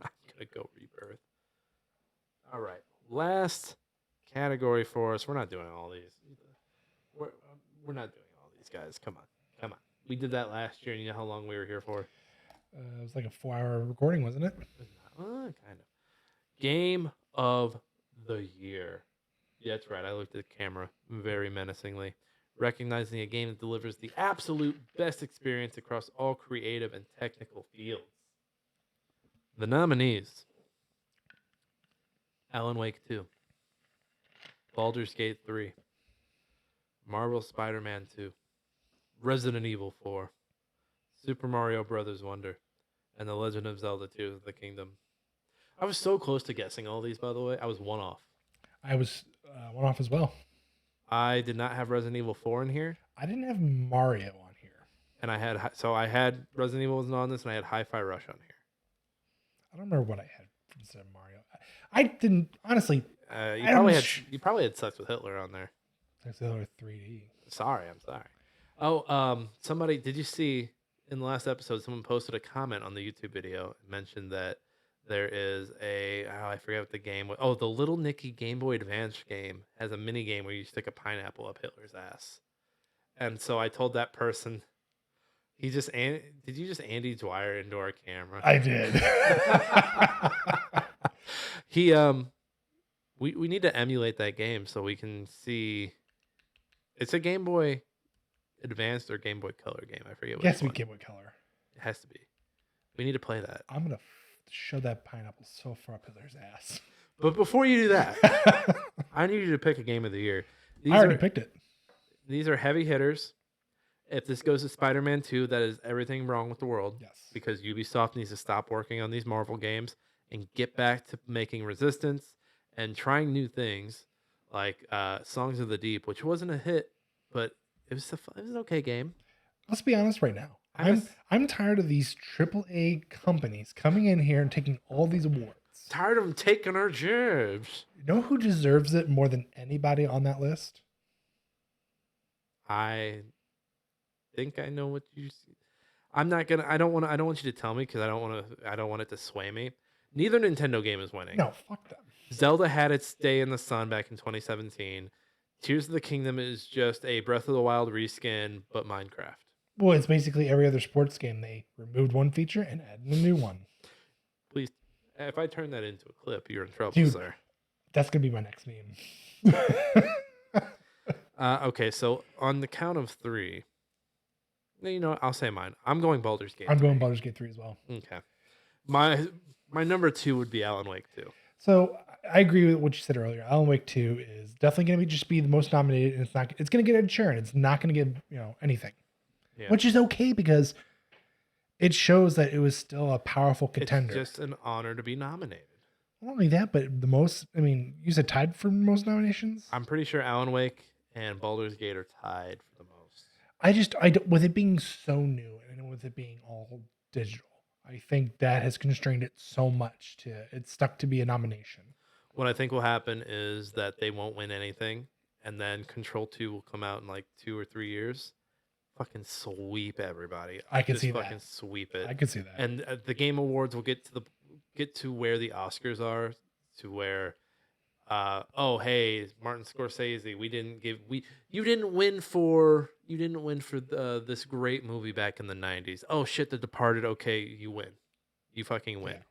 I'm gonna go Rebirth. All right, last category for us. We're not doing all these. We're not doing all these, guys. Come on. We did that last year, and you know how long we were here for? It was like a 4-hour recording, wasn't it? Kind of. Game of the year. Yeah, that's right. I looked at the camera very menacingly, recognizing a game that delivers the absolute best experience across all creative and technical fields. The nominees: Alan Wake 2, Baldur's Gate 3, Marvel Spider-Man 2, Resident Evil 4, Super Mario Brothers Wonder, and The Legend of Zelda Tears of the Kingdom. I was so close to guessing all these, by the way. I was one off. I was one off as well. I did not have Resident Evil 4 in here, I didn't have Mario on here. and I had Resident Evil was on this, and I had Hi-Fi Rush on here. I don't remember what I had instead of Mario. I didn't honestly. You probably had Sex with Hitler on there. Sex with Hitler 3D. I'm sorry. Oh, somebody, did you see in the last episode? Someone posted a comment on the YouTube video and mentioned that there is I forget what the game was. Oh, the Little Nicky Game Boy Advance game has a mini game where you stick a pineapple up Hitler's ass. And so I told that person, did you just Andy Dwyer into our camera? I did. We need to emulate that game so we can see. It's a Game Boy Advanced or Game Boy Color game. I forget. It has to be Game Boy Color. It has to be. We need to play that. I'm gonna shove that pineapple so far up Hitler's ass. But before you do that, I need you to pick a game of the year. I already picked it. These are heavy hitters. If this goes to Spider-Man 2, that is everything wrong with the world. Yes. Because Ubisoft needs to stop working on these Marvel games and get back to making Resistance and trying new things like Songs of the Deep, which wasn't a hit, but it was an okay game. Let's be honest right now. I'm tired of these AAA companies coming in here and taking all these awards. Tired of them taking our jobs. You know who deserves it more than anybody on that list? I think I know what you. I'm not gonna. I don't want you to tell me because I don't want it to sway me. Neither Nintendo game is winning. No, fuck them. Zelda had its day in the sun back in 2017. Tears of the Kingdom is just a Breath of the Wild reskin, but Minecraft. Well, it's basically every other sports game. They removed one feature and added a new one. Please, if I turn that into a clip, you're in trouble, Dude, sir. That's gonna be my next meme. Okay, so on the count of 3, you know what, I'll say mine. I'm going Baldur's Gate. I'm going Baldur's Gate 3 as well. Okay. My number 2 would be Alan Wake 2. So I agree with what you said earlier. Alan Wake 2 is definitely going to just be the most nominated, and it's going to get a churn. It's not going to get anything, Yeah. which is okay because it shows that it was still a powerful It's contender. just an honor to be nominated. Not only that, but the most, I mean, you said tied for most nominations? I'm pretty sure Alan Wake and Baldur's Gate are tied for the most. I don't, with it being so new and with it being all digital, I think that has constrained it so much it's stuck to be a nomination. What I think will happen is that they won't win anything, and then Control 2 will come out in like 2 or 3 years. Fucking sweep everybody. I can Just see fucking that. sweep it. I could see that. And the Game Awards will get to where the Oscars are, to where oh hey, Martin Scorsese, you didn't win for this great movie back in the 90s. Oh shit, The Departed. Okay, you win. You fucking win. Yeah.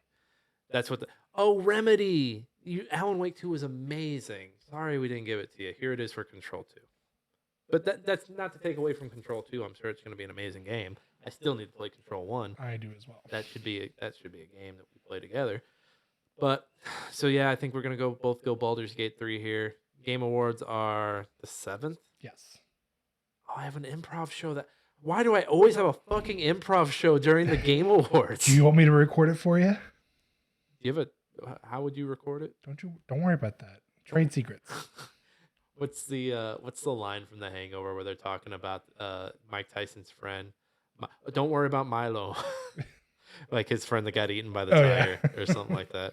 That's what Remedy. Alan Wake 2 was amazing. Sorry we didn't give it to you. Here it is for Control 2. But that's not to take away from Control 2. I'm sure it's going to be an amazing game. I still need to play Control 1. I do as well. That should be a game that we play together. But so yeah, I think we're going to both go Baldur's Gate 3 here. Game Awards are the 7th. Yes. Oh, I have an improv show why do I always have a fucking improv show during the Game Awards? Do you want me to record it for you? How would you record it? Don't worry about that. Trade secrets. What's the line from The Hangover where they're talking about Mike Tyson's friend? Don't worry about Milo, like his friend that got eaten by the tiger or something like that.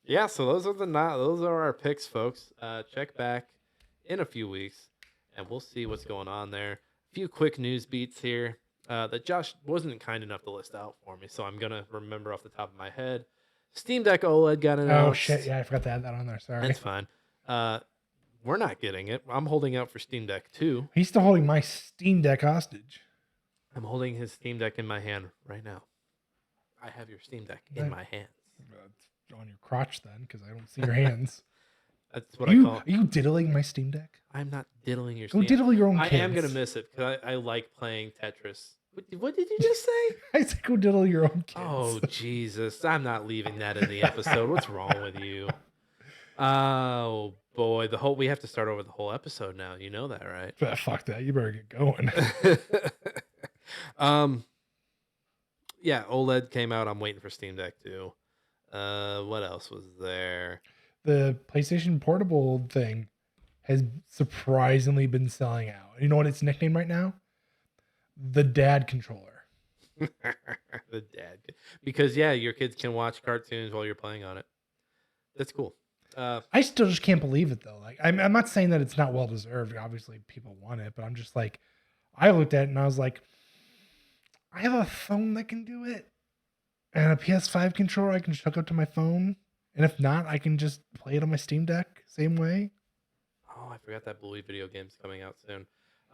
Yeah. So those are our picks, folks. Check back in a few weeks, and we'll see what's going on there. A few quick news beats here that Josh wasn't kind enough to list out for me, so I'm gonna remember off the top of my head. Steam Deck OLED got announced. Oh shit! Yeah, I forgot to add that on there. Sorry. That's fine. We're not getting it. I'm holding out for Steam Deck 2. He's still holding my Steam Deck hostage. I'm holding his Steam Deck in my hand right now. I have your Steam Deck in my hands. It's on your crotch then, because I don't see your hands. That's what I call. Are you diddling my Steam Deck? I'm not diddling your Go Steam diddle your own I kids. am going to miss it because I like playing Tetris. What did you just say? I said go diddle your own kids. Oh, Jesus. I'm not leaving that in the episode. What's wrong with you? Oh, boy. We have to start over the whole episode now. You know that, right? But fuck that. You better get going. Yeah, OLED came out. I'm waiting for Steam Deck too. What else was there? The PlayStation Portable thing has surprisingly been selling out. You know what it's nicknamed right now? The Dad Controller. The dad, because yeah, your kids can watch cartoons while you're playing on it. That's cool. I still just can't believe it though. Like I'm not saying that it's not well deserved. Obviously, people want it, but I'm just like, I looked at it and I was like, I have a phone that can do it, and a PS5 controller I can just hook up to my phone, and if not, I can just play it on my Steam Deck same way. Oh, I forgot that Bluey video game's coming out soon.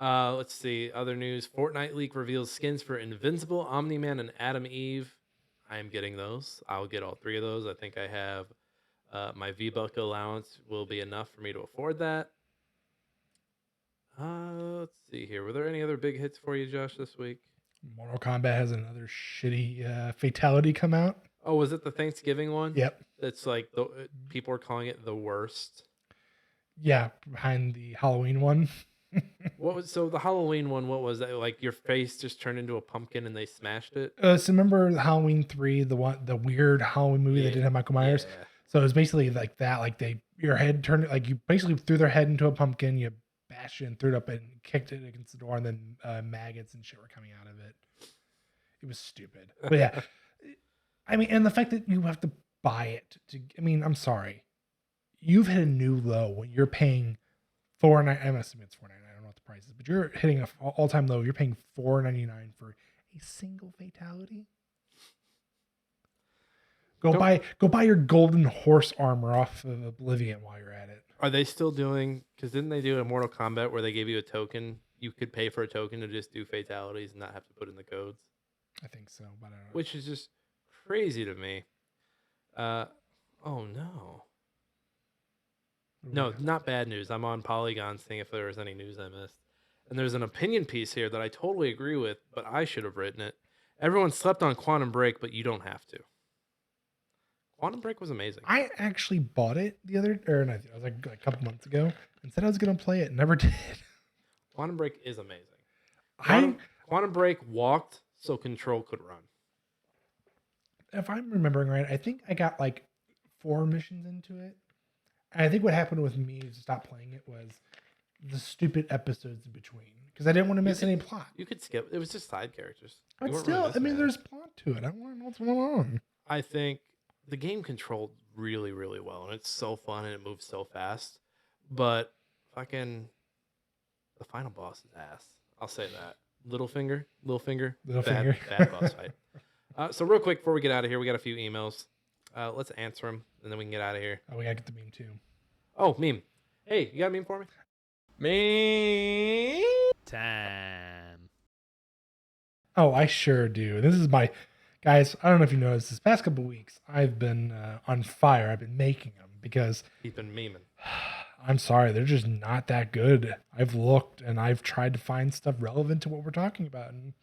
Let's see. Other news. Fortnite leak reveals skins for Invincible, Omni-Man, and Adam Eve. I am getting those. I'll get all 3 of those. I think I have my V-Buck allowance will be enough for me to afford that. Let's see here. Were there any other big hits for you, Josh, this week? Mortal Kombat has another shitty fatality come out. Oh, was it the Thanksgiving one? Yep. That's like people are calling it the worst. Yeah, behind the Halloween one. So the Halloween one? What was that? Like your face just turned into a pumpkin and they smashed it. So remember Halloween 3, the weird Halloween movie that didn't have Michael Myers. Yeah. So it was basically like that. Like your head turned, like you basically threw their head into a pumpkin. You bashed it and threw it up and kicked it against the door, and then maggots and shit were coming out of it. It was stupid. But yeah, I mean, and the fact that you have to buy it I'm sorry, you've hit a new low when you're paying $4.99. I'm assuming it's $4.99. I don't know what the price is, but you're hitting an all-time low. You're paying $4.99 for a single fatality. Go buy your golden horse armor off of Oblivion while you're at it. Are they still doing? Because didn't they do a Mortal Kombat where they gave you a token? You could pay for a token to just do fatalities and not have to put in the codes. I think so, but I don't know. Which is just crazy to me. Oh no. No, not bad news. I'm on Polygon seeing if there was any news I missed. And there's an opinion piece here that I totally agree with, but I should have written it. Everyone slept on Quantum Break, but you don't have to. Quantum Break was amazing. I actually bought it it was like a couple months ago and said I was going to play it. Never did. Quantum Break is amazing. I Quantum Break walked so Control could run. If I'm remembering right, I think I got like 4 missions into it. And I think what happened with me to stop playing it was the stupid episodes in between because I didn't want to miss any plot. You could skip. It was just side characters. But You weren't still, really I mean, missing there's plot to it. I want to know what's going on. I think the game controlled really, really well, and it's so fun and it moves so fast. But fucking the final boss is ass. I'll say that. Littlefinger, bad boss fight. So real quick before we get out of here, we got a few emails. Let's answer them, and then we can get out of here. Oh, we got to get the meme too. Oh, meme. Hey, you got a meme for me? Me time. Oh, I sure do. This is my guys. I don't know if you noticed this past couple weeks. I've been on fire. I've been making them because He's been memeing. I'm sorry, they're just not that good. I've looked and I've tried to find stuff relevant to what we're talking about, and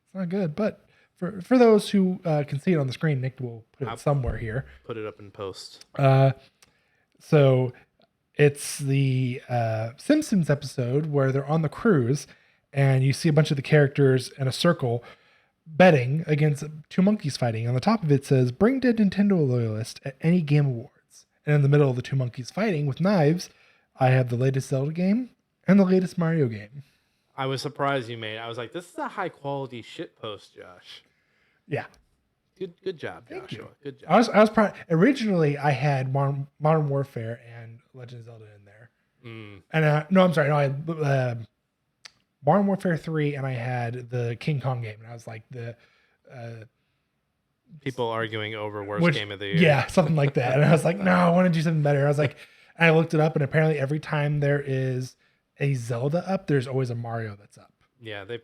it's not good. But for those who can see it on the screen, Nick will put it somewhere here. Put it up in post. So it's the Simpsons episode where they're on the cruise and you see a bunch of the characters in a circle betting against 2 monkeys fighting. On the top of it says, "Bring dead Nintendo loyalist at any Game Awards." And in the middle of the 2 monkeys fighting with knives, I have the latest Zelda game and the latest Mario game. I was surprised you made it. I was like, this is a high quality shit post, Josh. Yeah. Good job, Thank Joshua. you. Good job. I was proud. Originally, I had Modern Warfare and Legend of Zelda in there. And no, I'm sorry. No, I had Modern Warfare 3 and I had the King Kong game. And I was like the... People arguing over worst game of the year. Yeah, something like that. And I was like, no, I want to do something better. I was like, and I looked it up, and apparently every time there is a Zelda up, there's always a Mario that's up. Yeah, they've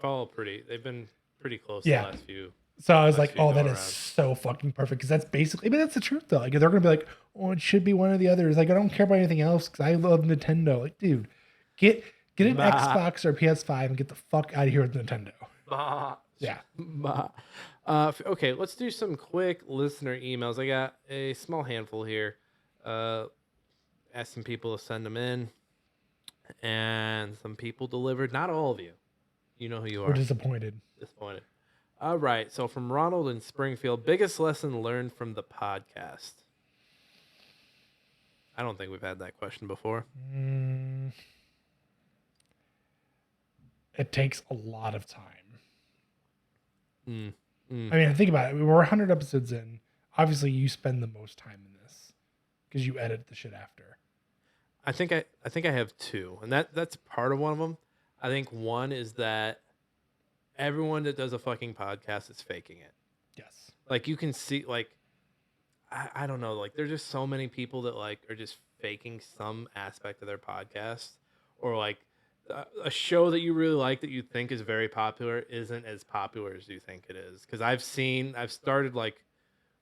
been pretty close Yeah. the last few. So I was like, few oh, that go is around. so fucking perfect. Because that's basically, I mean, that's the truth, though. Like, they're going to be like, oh, it should be one or the other. It's like, I don't care about anything else because I love Nintendo. Like, dude, get an Bah. Xbox or PS5 and get the fuck out of here with Nintendo. Bah. Yeah. Bah. Okay, let's do some quick listener emails. I got a small handful here. Asking people to send them in. And some people delivered. Not all of you. You know who you are. We're disappointed. Disappointed. All right. So from Ronald in Springfield, biggest lesson learned from the podcast. I don't think we've had that question before. It takes a lot of time. Mm. I mean, think about it. We're 100 episodes in. Obviously, you spend the most time in this because you edit the shit after. I think I have 2, and that's part of one of them. I think one is that everyone that does a fucking podcast is faking it. Yes. Like you can see, like I don't know, like there's just so many people that like are just faking some aspect of their podcast, or like a show that you really like that you think is very popular isn't as popular as you think it is. Because I've started like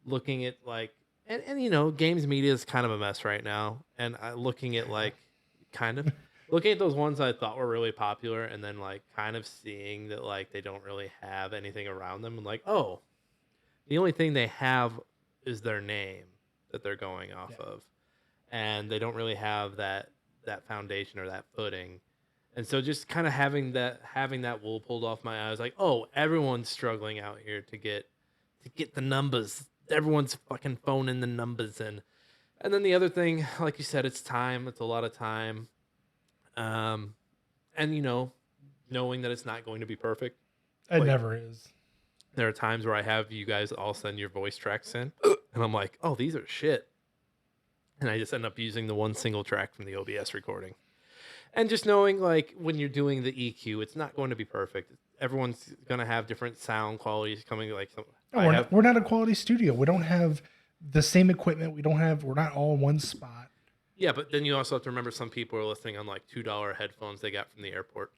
looking at like and you know, games media is kind of a mess right now, and looking at like kind of looking at those ones I thought were really popular, and then like kind of seeing that like they don't really have anything around them, and like, oh, the only thing they have is their name that they're going off of, and they don't really have that foundation or that footing. And so just kind of having that wool pulled off my eyes, like, oh, everyone's struggling out here to get the numbers. Everyone's fucking phoning the numbers in. And then the other thing, like you said, it's time. It's a lot of time. And you know, knowing that it's not going to be perfect. It never is. There are times where I have you guys all send your voice tracks in, and I'm like, oh, these are shit. And I just end up using the one single track from the OBS recording. And just knowing, like, when you're doing the EQ, it's not going to be perfect. Everyone's going to have different sound qualities coming. Like, we're not a quality studio. We don't have the same equipment. We're not all in one spot. Yeah, but then you also have to remember some people are listening on, like, $2 headphones they got from the airport.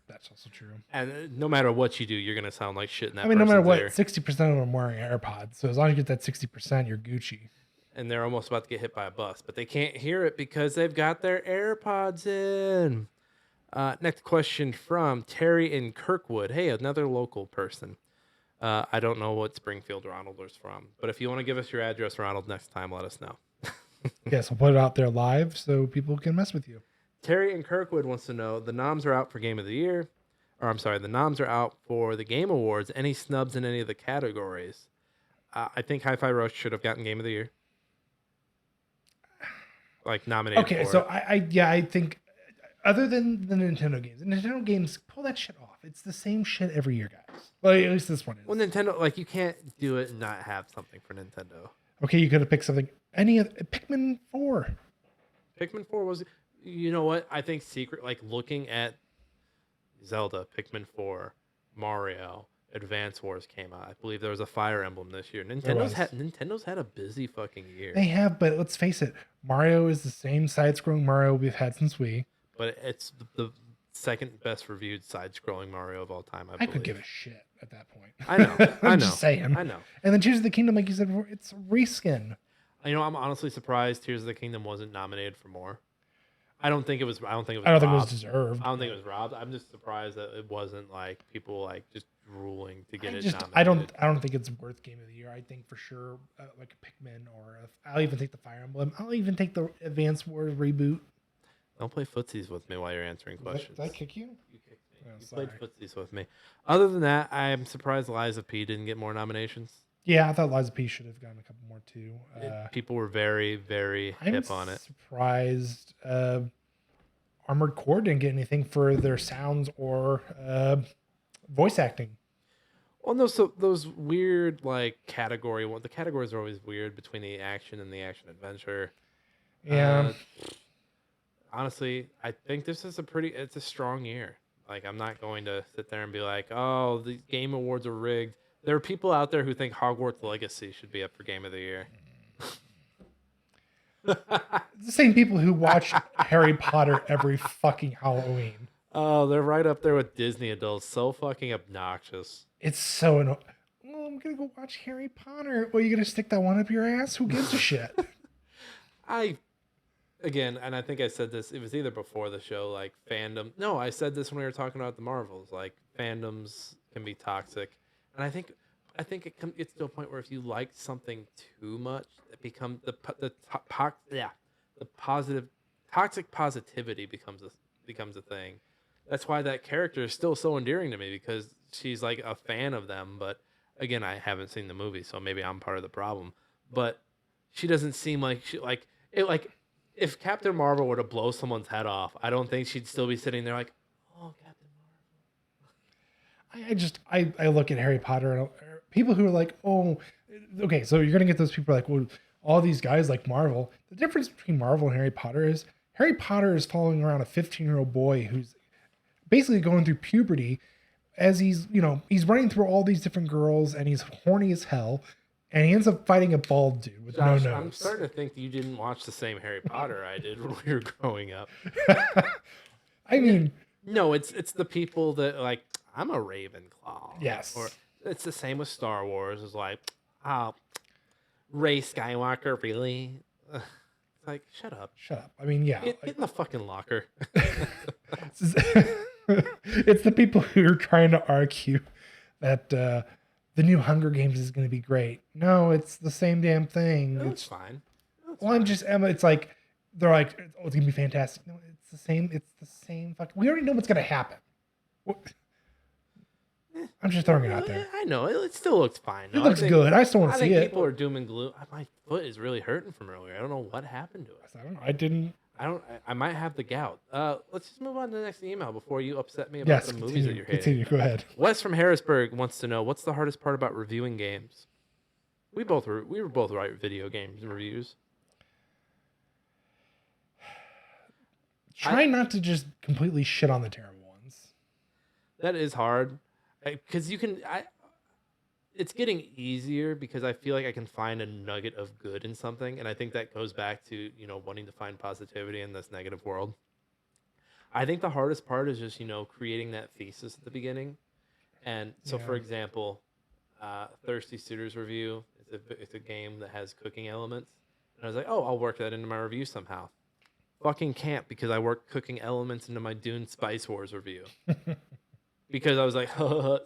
That's also true. And no matter what you do, you're going to sound like shit in that I mean, no matter what, ear. 60% of them are wearing AirPods. So as long as you get that 60%, you're Gucci. And they're almost about to get hit by a bus, but they can't hear it because they've got their AirPods in. Next question from Terry in Kirkwood. Hey, another local person. I don't know what Springfield Ronald is from, but if you want to give us your address, Ronald, next time, let us know. Yes, we'll put it out there live so people can mess with you. Terry in Kirkwood wants to know, the noms are out for Game of the Year. or I'm sorry, the noms are out for the Game Awards. Any snubs in any of the categories? I think Hi-Fi Rush should have gotten Game of the Year, like nominated Okay, for so it. I think other than the Nintendo games, the Nintendo games pull that shit off. It's the same shit every year, guys. Well, at least this one is. Well, Nintendo, like you can't do it and not have something for Nintendo. Okay, you could have picked something. Any of Pikmin 4. Pikmin 4 was, you know what? I think like looking at Zelda, Pikmin 4, Mario, Advance Wars came out. I believe there was a Fire Emblem this year. Nintendo's had a busy fucking year. They have, but let's face it, Mario is the same side-scrolling Mario we've had since Wii. But it's the second best reviewed side-scrolling Mario of all time. I I believe. could give a shit at that point. I know. I I'm know. just saying. I know. And then Tears of the Kingdom, like you said before, it's a reskin. You know, I'm honestly surprised Tears of the Kingdom wasn't nominated for more. I don't think it was. I don't think it was. I don't think it was robbed. deserved. I don't think it was robbed. I'm just surprised that it wasn't like people like just drooling to get it nominated. I don't think it's worth Game of the Year. I think for sure, like a Pikmin, or I'll even take the Fire Emblem. I'll even take the Advance Wars reboot. Don't play footsies with me while you're answering questions. Did I kick you? You kicked me. Oh, You played sorry. footsies with me. Other than that, I'm surprised Liza P didn't get more nominations. Yeah, I thought Liza P should have gotten a couple more too. People were very, very I'm hip on it. surprised Armored Core didn't get anything for their sounds or voice acting. Well, no, so those weird like category one. The categories are always weird between the action and the action adventure. Yeah. Honestly, I think this is it's a strong year. Like, I'm not going to sit there and be like, oh, the Game Awards are rigged. There are people out there who think Hogwarts Legacy should be up for Game of the Year. The same people who watch Harry Potter every fucking Halloween. Oh, they're right up there with Disney adults. So fucking obnoxious. It's so annoying. Well, I'm gonna go watch Harry Potter. Well, you gonna stick that one up your ass? Who gives a shit? Again, and I think I said this, it was either before the show, like fandom. No, I said this when we were talking about the Marvels. Like, fandoms can be toxic. And I think it gets to a point where if you like something too much, it becomes the positive toxic positivity becomes a thing. That's why that character is still so endearing to me, because she's like a fan of them. But again, I haven't seen the movie, so maybe I'm part of the problem. But she doesn't seem like if Captain Marvel were to blow someone's head off, I don't think she'd still be sitting there like, oh, Captain Marvel. I look at Harry Potter and people who are like, oh, okay, so you're gonna get those people like, well, all these guys like Marvel. The difference between Marvel and Harry Potter is Harry Potter is following around a 15-year-old boy who's basically going through puberty as he's running through all these different girls and he's horny as hell. And he ends up fighting a bald dude with Josh, no nose. I'm starting to think you didn't watch the same Harry Potter I did when we were growing up. I mean, no, it's the people that like, I'm a Ravenclaw. Yes. Or it's the same with Star Wars. It's like, oh, Rey Skywalker, really? It's like, shut up. shut up. I mean, yeah. Get in the fucking locker. It's the people who are trying to argue that the new Hunger Games is going to be great. No, it's the same damn thing. That's fine. Emma. It's like they're like, oh, it's gonna be fantastic. No, it's the same. It's the same. We already know what's gonna happen. I'm just throwing it out there. I know it still looks fine. It looks good. I still want I to see think it. people are doom and gloom. My foot is really hurting from earlier. I don't know what happened to it. I don't know. I didn't. I might have the gout. Let's just move on to the next email before you upset me about the movies that you're hating. Continue. Go ahead. Wes from Harrisburg wants to know, what's the hardest part about reviewing games? We were both write video games reviews. Try not to just completely shit on the terrible ones. That is hard, because it's getting easier because I feel like I can find a nugget of good in something, and I think that goes back to wanting to find positivity in this negative world. I think the hardest part is just creating that thesis at the beginning, and so for example, Thirsty Suitors review. It's a game that has cooking elements, and I was like, oh, I'll work that into my review somehow. Fucking can't, because I work cooking elements into my Dune Spice Wars review. because I was like,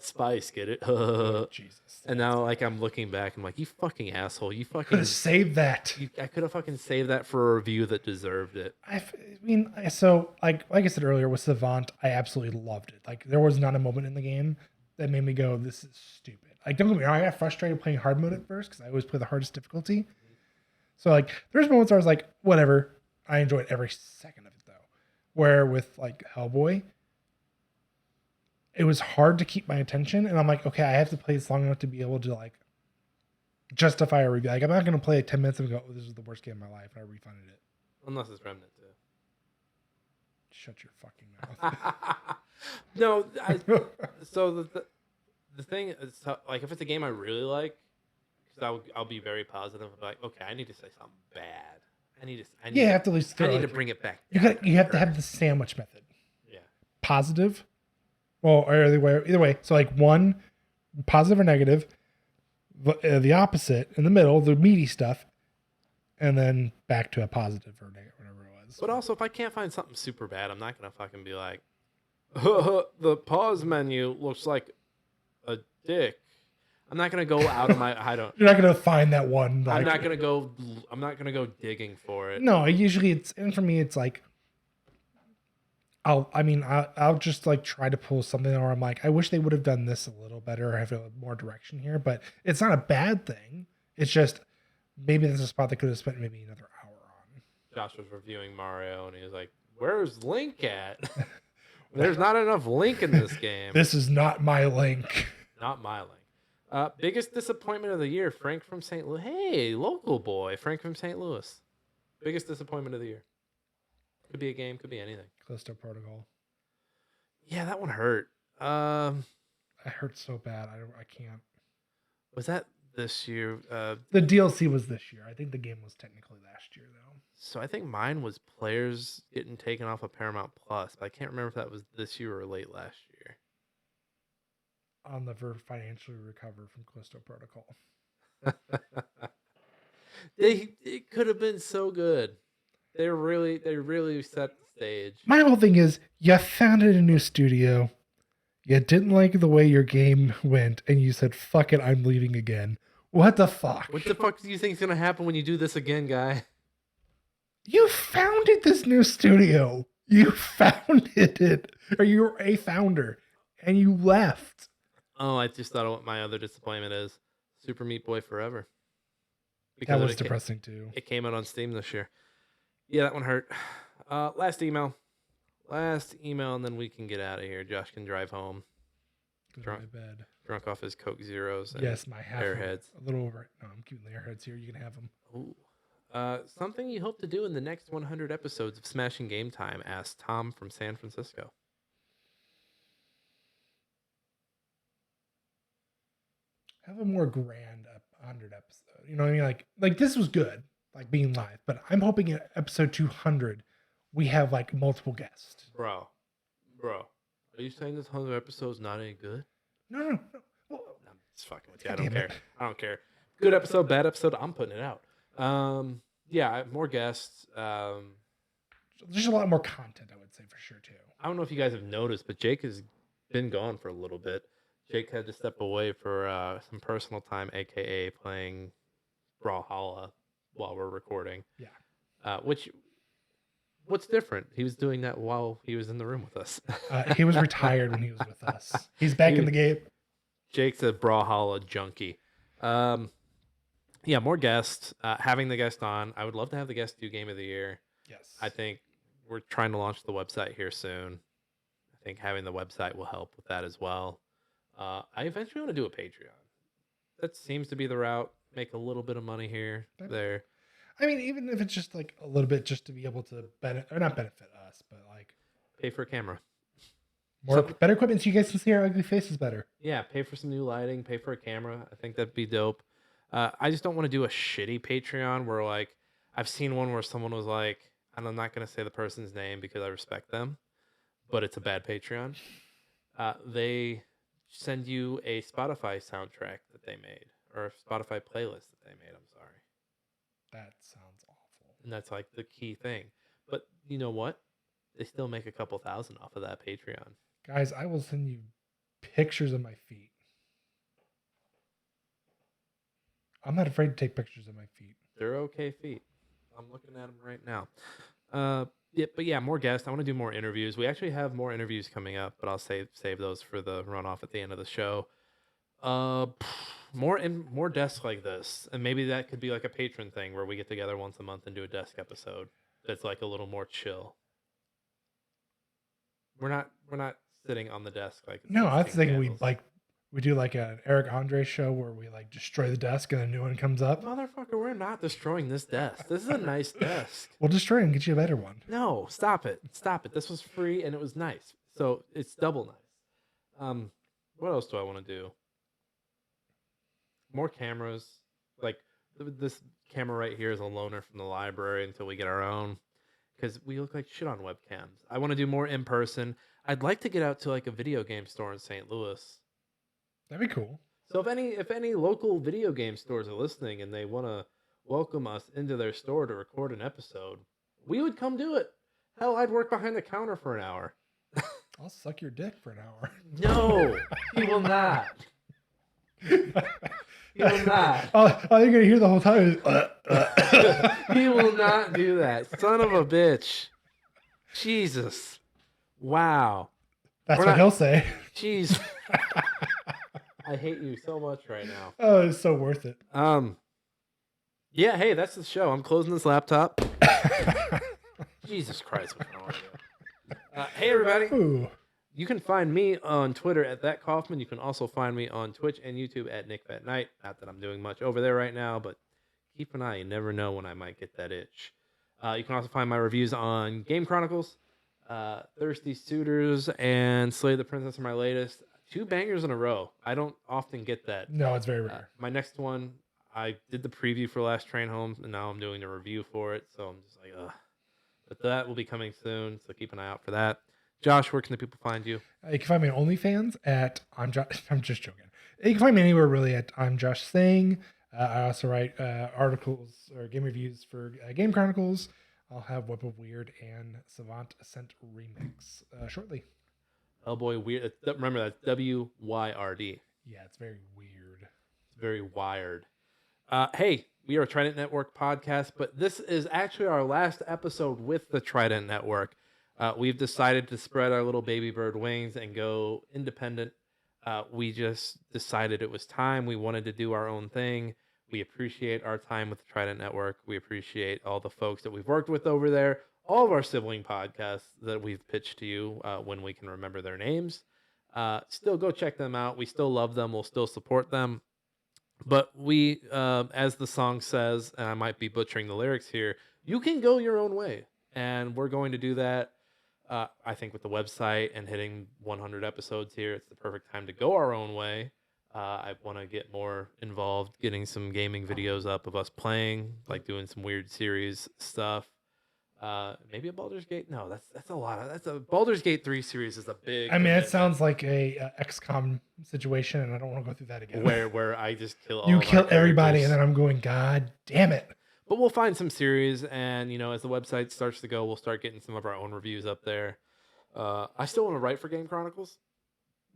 Spice, get it? Oh, Jesus. And now, like, I'm looking back, and I'm like, you fucking asshole, you Could fucking, have saved that. I could have fucking saved that for a review that deserved it. I mean, so like I said earlier with Savant, I absolutely loved it. Like there was not a moment in the game that made me go, "This is stupid." Like don't get me wrong, I got frustrated playing hard mode at first because I always play the hardest difficulty. So like there's moments where I was like, "Whatever." I enjoyed every second of it though. Where with like Hellboy, it was hard to keep my attention, and I'm like, okay, I have to play this long enough to be able to like justify a review. Like I'm not gonna play it 10 minutes and go, "Oh, this is the worst game of my life," and I refunded it. Unless it's Remnant 2. Shut your fucking mouth. No, so the thing is, like, if it's a game I really like, because I'll be very positive. Like, okay, I need to say something bad. I need You have to at least I throw need it. to bring it back. You have to have the sandwich method. Yeah. Positive, well, or either way. So like one, positive or negative, the opposite in the middle, the meaty stuff, and then back to a positive or negative, whatever it was. But also, if I can't find something super bad, I'm not gonna fucking be like, the pause menu looks like a dick. I'm not gonna go out of my. I don't. You're not gonna find that one. I'm Like, not gonna go. I'm not gonna go digging for it. no, usually it's, and for me, it's like, I'll just like try to pull something where I'm like, I wish they would have done this a little better or have a more direction here, but it's not a bad thing. It's just maybe there's a spot that could have spent maybe another hour on. Josh was reviewing Mario, and he was like, "Where's Link at? There's not enough Link in this game." This is not my Link. Not my Link. Biggest disappointment of the year, Frank from St. Louis. Hey, local boy, Frank from St. Louis. Biggest disappointment of the year. Could be a game, could be anything. Callisto Protocol. Yeah, that one hurt. I hurt so bad. I can't. Was that this year? The DLC was this year. I think the game was technically last year though. So I think mine was players getting taken off of Paramount Plus, but I can't remember if that was this year or late last year. On the financially recover from Callisto Protocol. It could have been so good. They really set the stage. My whole thing is you founded a new studio. You didn't like the way your game went, and you said, "Fuck it, I'm leaving again." What the fuck? What the fuck do you think is gonna happen when you do this again, guy? You founded this new studio. You founded it, or you were a founder, and you left. Oh, I just thought of what my other disappointment is. Super Meat Boy Forever. That was depressing too. It came out on Steam this year. Yeah, that one hurt. Last email, and then we can get out of here. Josh can drive home. Go to my bed. Drunk off his Coke Zeros. And Yes, my half Airheads. A little over. No, I'm keeping the Airheads here. You can have them. Ooh. Something you hope to do in the next 100 episodes of Smashing Game Time, asked Tom from San Francisco. Have a more grand 100 episode. You know what I mean? Like this was good, like being live, but I'm hoping at episode 200 we have like multiple guests. Bro, are you saying this 100 episode's not any good? No. Well, I'm just fucking with you. God I don't damn care. it. I don't care. Good episode, bad episode. I'm putting it out. Yeah, more guests. there's a lot more content, I would say, for sure too. I don't know if you guys have noticed, but Jake has been gone for a little bit. Jake had to step away for some personal time, aka playing Brawlhalla while we're recording. Yeah. What's different? He was doing that while he was in the room with us. He was retired when he was with us. He's back in the game. Jake's a Brawlhalla junkie. Yeah, more guests. Having the guest on. I would love to have the guest do Game of the Year. Yes. I think we're trying to launch the website here soon. I think having the website will help with that as well. I eventually want to do a Patreon. That seems to be the route. Make a little bit of money here, there. I mean, even if it's just like a little bit, just to be able to not benefit us, but like Pay for a camera. better equipment so you guys can see our ugly faces better. Yeah, pay for some new lighting, pay for a camera. I think that'd be dope. I just don't want to do a shitty Patreon where, like, I've seen one where someone was like, and I'm not going to say the person's name because I respect them, but it's a bad Patreon. They send you a Spotify soundtrack that they made, or a Spotify playlist that they made. I'm sorry. That sounds awful. And that's like the key thing. But you know what? They still make a couple thousand off of that Patreon. Guys, I will send you pictures of my feet. I'm not afraid to take pictures of my feet. They're okay feet. I'm looking at them right now. Yeah, but yeah, more guests. I want to do more interviews. We actually have more interviews coming up, but I'll save those for the runoff at the end of the show. More desks like this, and maybe that could be like a patron thing where we get together once a month and do a desk episode. That's like a little more chill. We're not sitting on the desk like No, I was sixteen thinking candles. we do like an Eric Andre show where we like destroy the desk and a new one comes up. Motherfucker, we're not destroying this desk. This is a nice desk. We'll destroy it and get you a better one. No, stop it. Stop it. This was free and it was nice. So it's double nice. What else do I want to do? More cameras. Like this camera right here is a loaner from the library until we get our own. Because we look like shit on webcams. I want to do more in person. I'd like to get out to like a video game store in St. Louis. That'd be cool. So if any local video game stores are listening and they want to welcome us into their store to record an episode, we would come do it. Hell, I'd work behind the counter for an hour. I'll suck your dick for an hour. No, he will not. He will not. All you're gonna hear the whole time is He will not do that. Son of a bitch. Jesus. Wow. That's We're what not- he'll say. Jeez. I hate you so much right now. Oh, it's so worth it. Yeah, hey, that's the show. I'm closing this laptop. Jesus Christ, what's wrong with you? Hey, everybody. Ooh. You can find me on Twitter at That Kaufman. You can also find me on Twitch and YouTube at Nick Fat Knight. Not that I'm doing much over there right now, but keep an eye. You never know when I might get that itch. You can also find my reviews on Game Chronicles, Thirsty Suitors, and Slay the Princess are my latest. 2 bangers in a row. I don't often get that. No, it's very rare. My next one, I did the preview for Last Train Home, and now I'm doing the review for it. So I'm just like, ugh. But that will be coming soon, so keep an eye out for that. Josh, where can the people find you? You can find me on OnlyFans at I'm just joking. You can find me anywhere really at I'm Josh Saying. I also write articles or game reviews for Game Chronicles. I'll have Web of Weird and Savant Ascent Remix shortly. Hellboy Weird. Remember, that's WYRD. Yeah, it's very weird. It's very wired. Hey, we are a Trident Network podcast, but this is actually our last episode with the Trident Network. We've decided to spread our little baby bird wings and go independent. We just decided it was time. We wanted to do our own thing. We appreciate our time with the Trident Network. We appreciate all the folks that we've worked with over there, all of our sibling podcasts that we've pitched to you when we can remember their names. Still go check them out. We still love them. We'll still support them. But we, as the song says, and I might be butchering the lyrics here, you can go your own way. And we're going to do that. I think with the website and hitting 100 episodes here, it's the perfect time to go our own way. I want to get more involved, getting some gaming videos up of us playing, like doing some weird series stuff. Maybe a Baldur's Gate. No, that's a lot. That's a Baldur's Gate 3 series is a big. I mean, it commitment. sounds like a XCOM situation, and I don't want to go through that again. where I just kill all you of our kill everybody, characters. and then I'm going, God damn it. But we'll find some series, and as the website starts to go, we'll start getting some of our own reviews up there. I still want to write for Game Chronicles,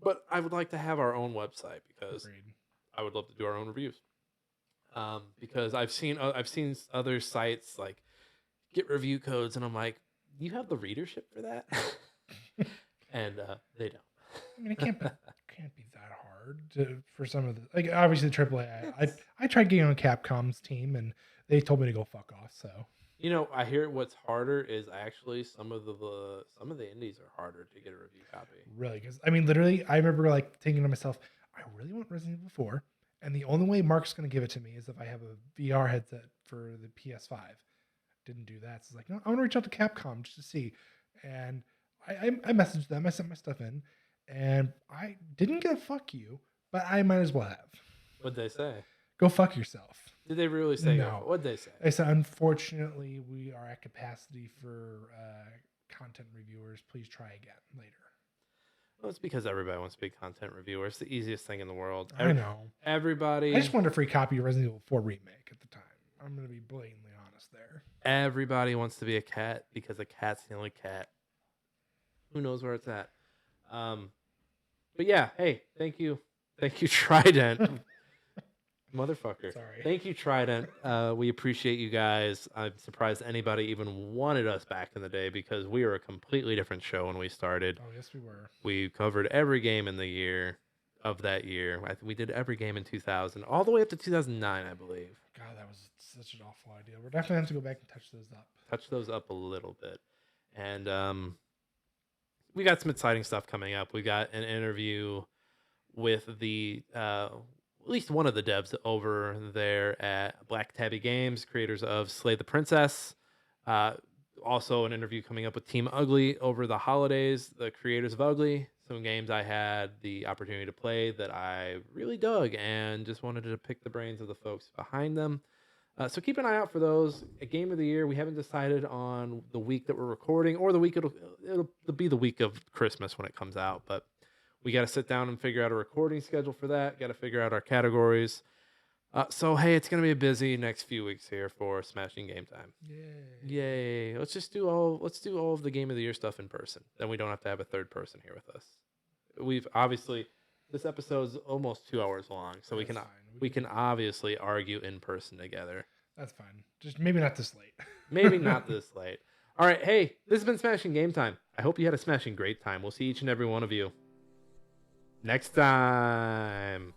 but I would like to have our own website because Agreed. I would love to do our own reviews. Because I've seen other sites like get review codes, and I'm like, you have the readership for that, and they don't. I mean, it can't be that hard for some of the, like, obviously the AAA. I tried getting on Capcom's team, and they told me to go fuck off. So I hear what's harder is actually some of the indies are harder to get a review copy. really, because I mean, literally, I remember like thinking to myself, I really want Resident Evil 4, and the only way Mark's going to give it to me is if I have a VR headset for the PS5. Didn't do that. So it's like, no, I want to reach out to Capcom just to see, and I messaged them. I sent my stuff in, and I didn't get a fuck you, but I might as well have. What'd they say? Go fuck yourself. Did they really say No. What'd they say? I said, unfortunately, we are at capacity for content reviewers. Please try again later. Well, it's because everybody wants to be a content reviewer. It's the easiest thing in the world. I know. Everybody. I just wanted a free copy of Resident Evil 4 Remake at the time. I'm going to be blatantly honest there. Everybody wants to be a cat because a cat's the only cat. Who knows where it's at? But yeah, hey, thank you, Trident, motherfucker. Sorry. Thank you, Trident. We appreciate you guys. I'm surprised anybody even wanted us back in the day because we were a completely different show when we started. Oh, yes, we were. We covered every game in the year of that year. We did every game in 2000, all the way up to 2009, I believe. God, that was such an awful idea. We're definitely have to go back and touch those up. Touch those up a little bit. And we got some exciting stuff coming up. We got an interview with the at least one of the devs over there at Black Tabby Games, creators of Slay the Princess. Also an interview coming up with Team Ugly over the holidays, the creators of Ugly. Some games I had the opportunity to play that I really dug and just wanted to pick the brains of the folks behind them. So keep an eye out for those. A game of the year. We haven't decided on the week that we're recording or the week it'll be the week of Christmas when it comes out. But we got to sit down and figure out a recording schedule for that. Got to figure out our categories. So hey, it's gonna be a busy next few weeks here for Smashing Game Time. Yay! Let's do all of the game of the year stuff in person. Then we don't have to have a third person here with us. We've obviously this episode's almost 2 hours long, so That's fine. we can obviously argue in person together. That's fine. Just maybe not this late. Maybe not this late. All right, hey, this has been Smashing Game Time. I hope you had a smashing great time. We'll see each and every one of you next time.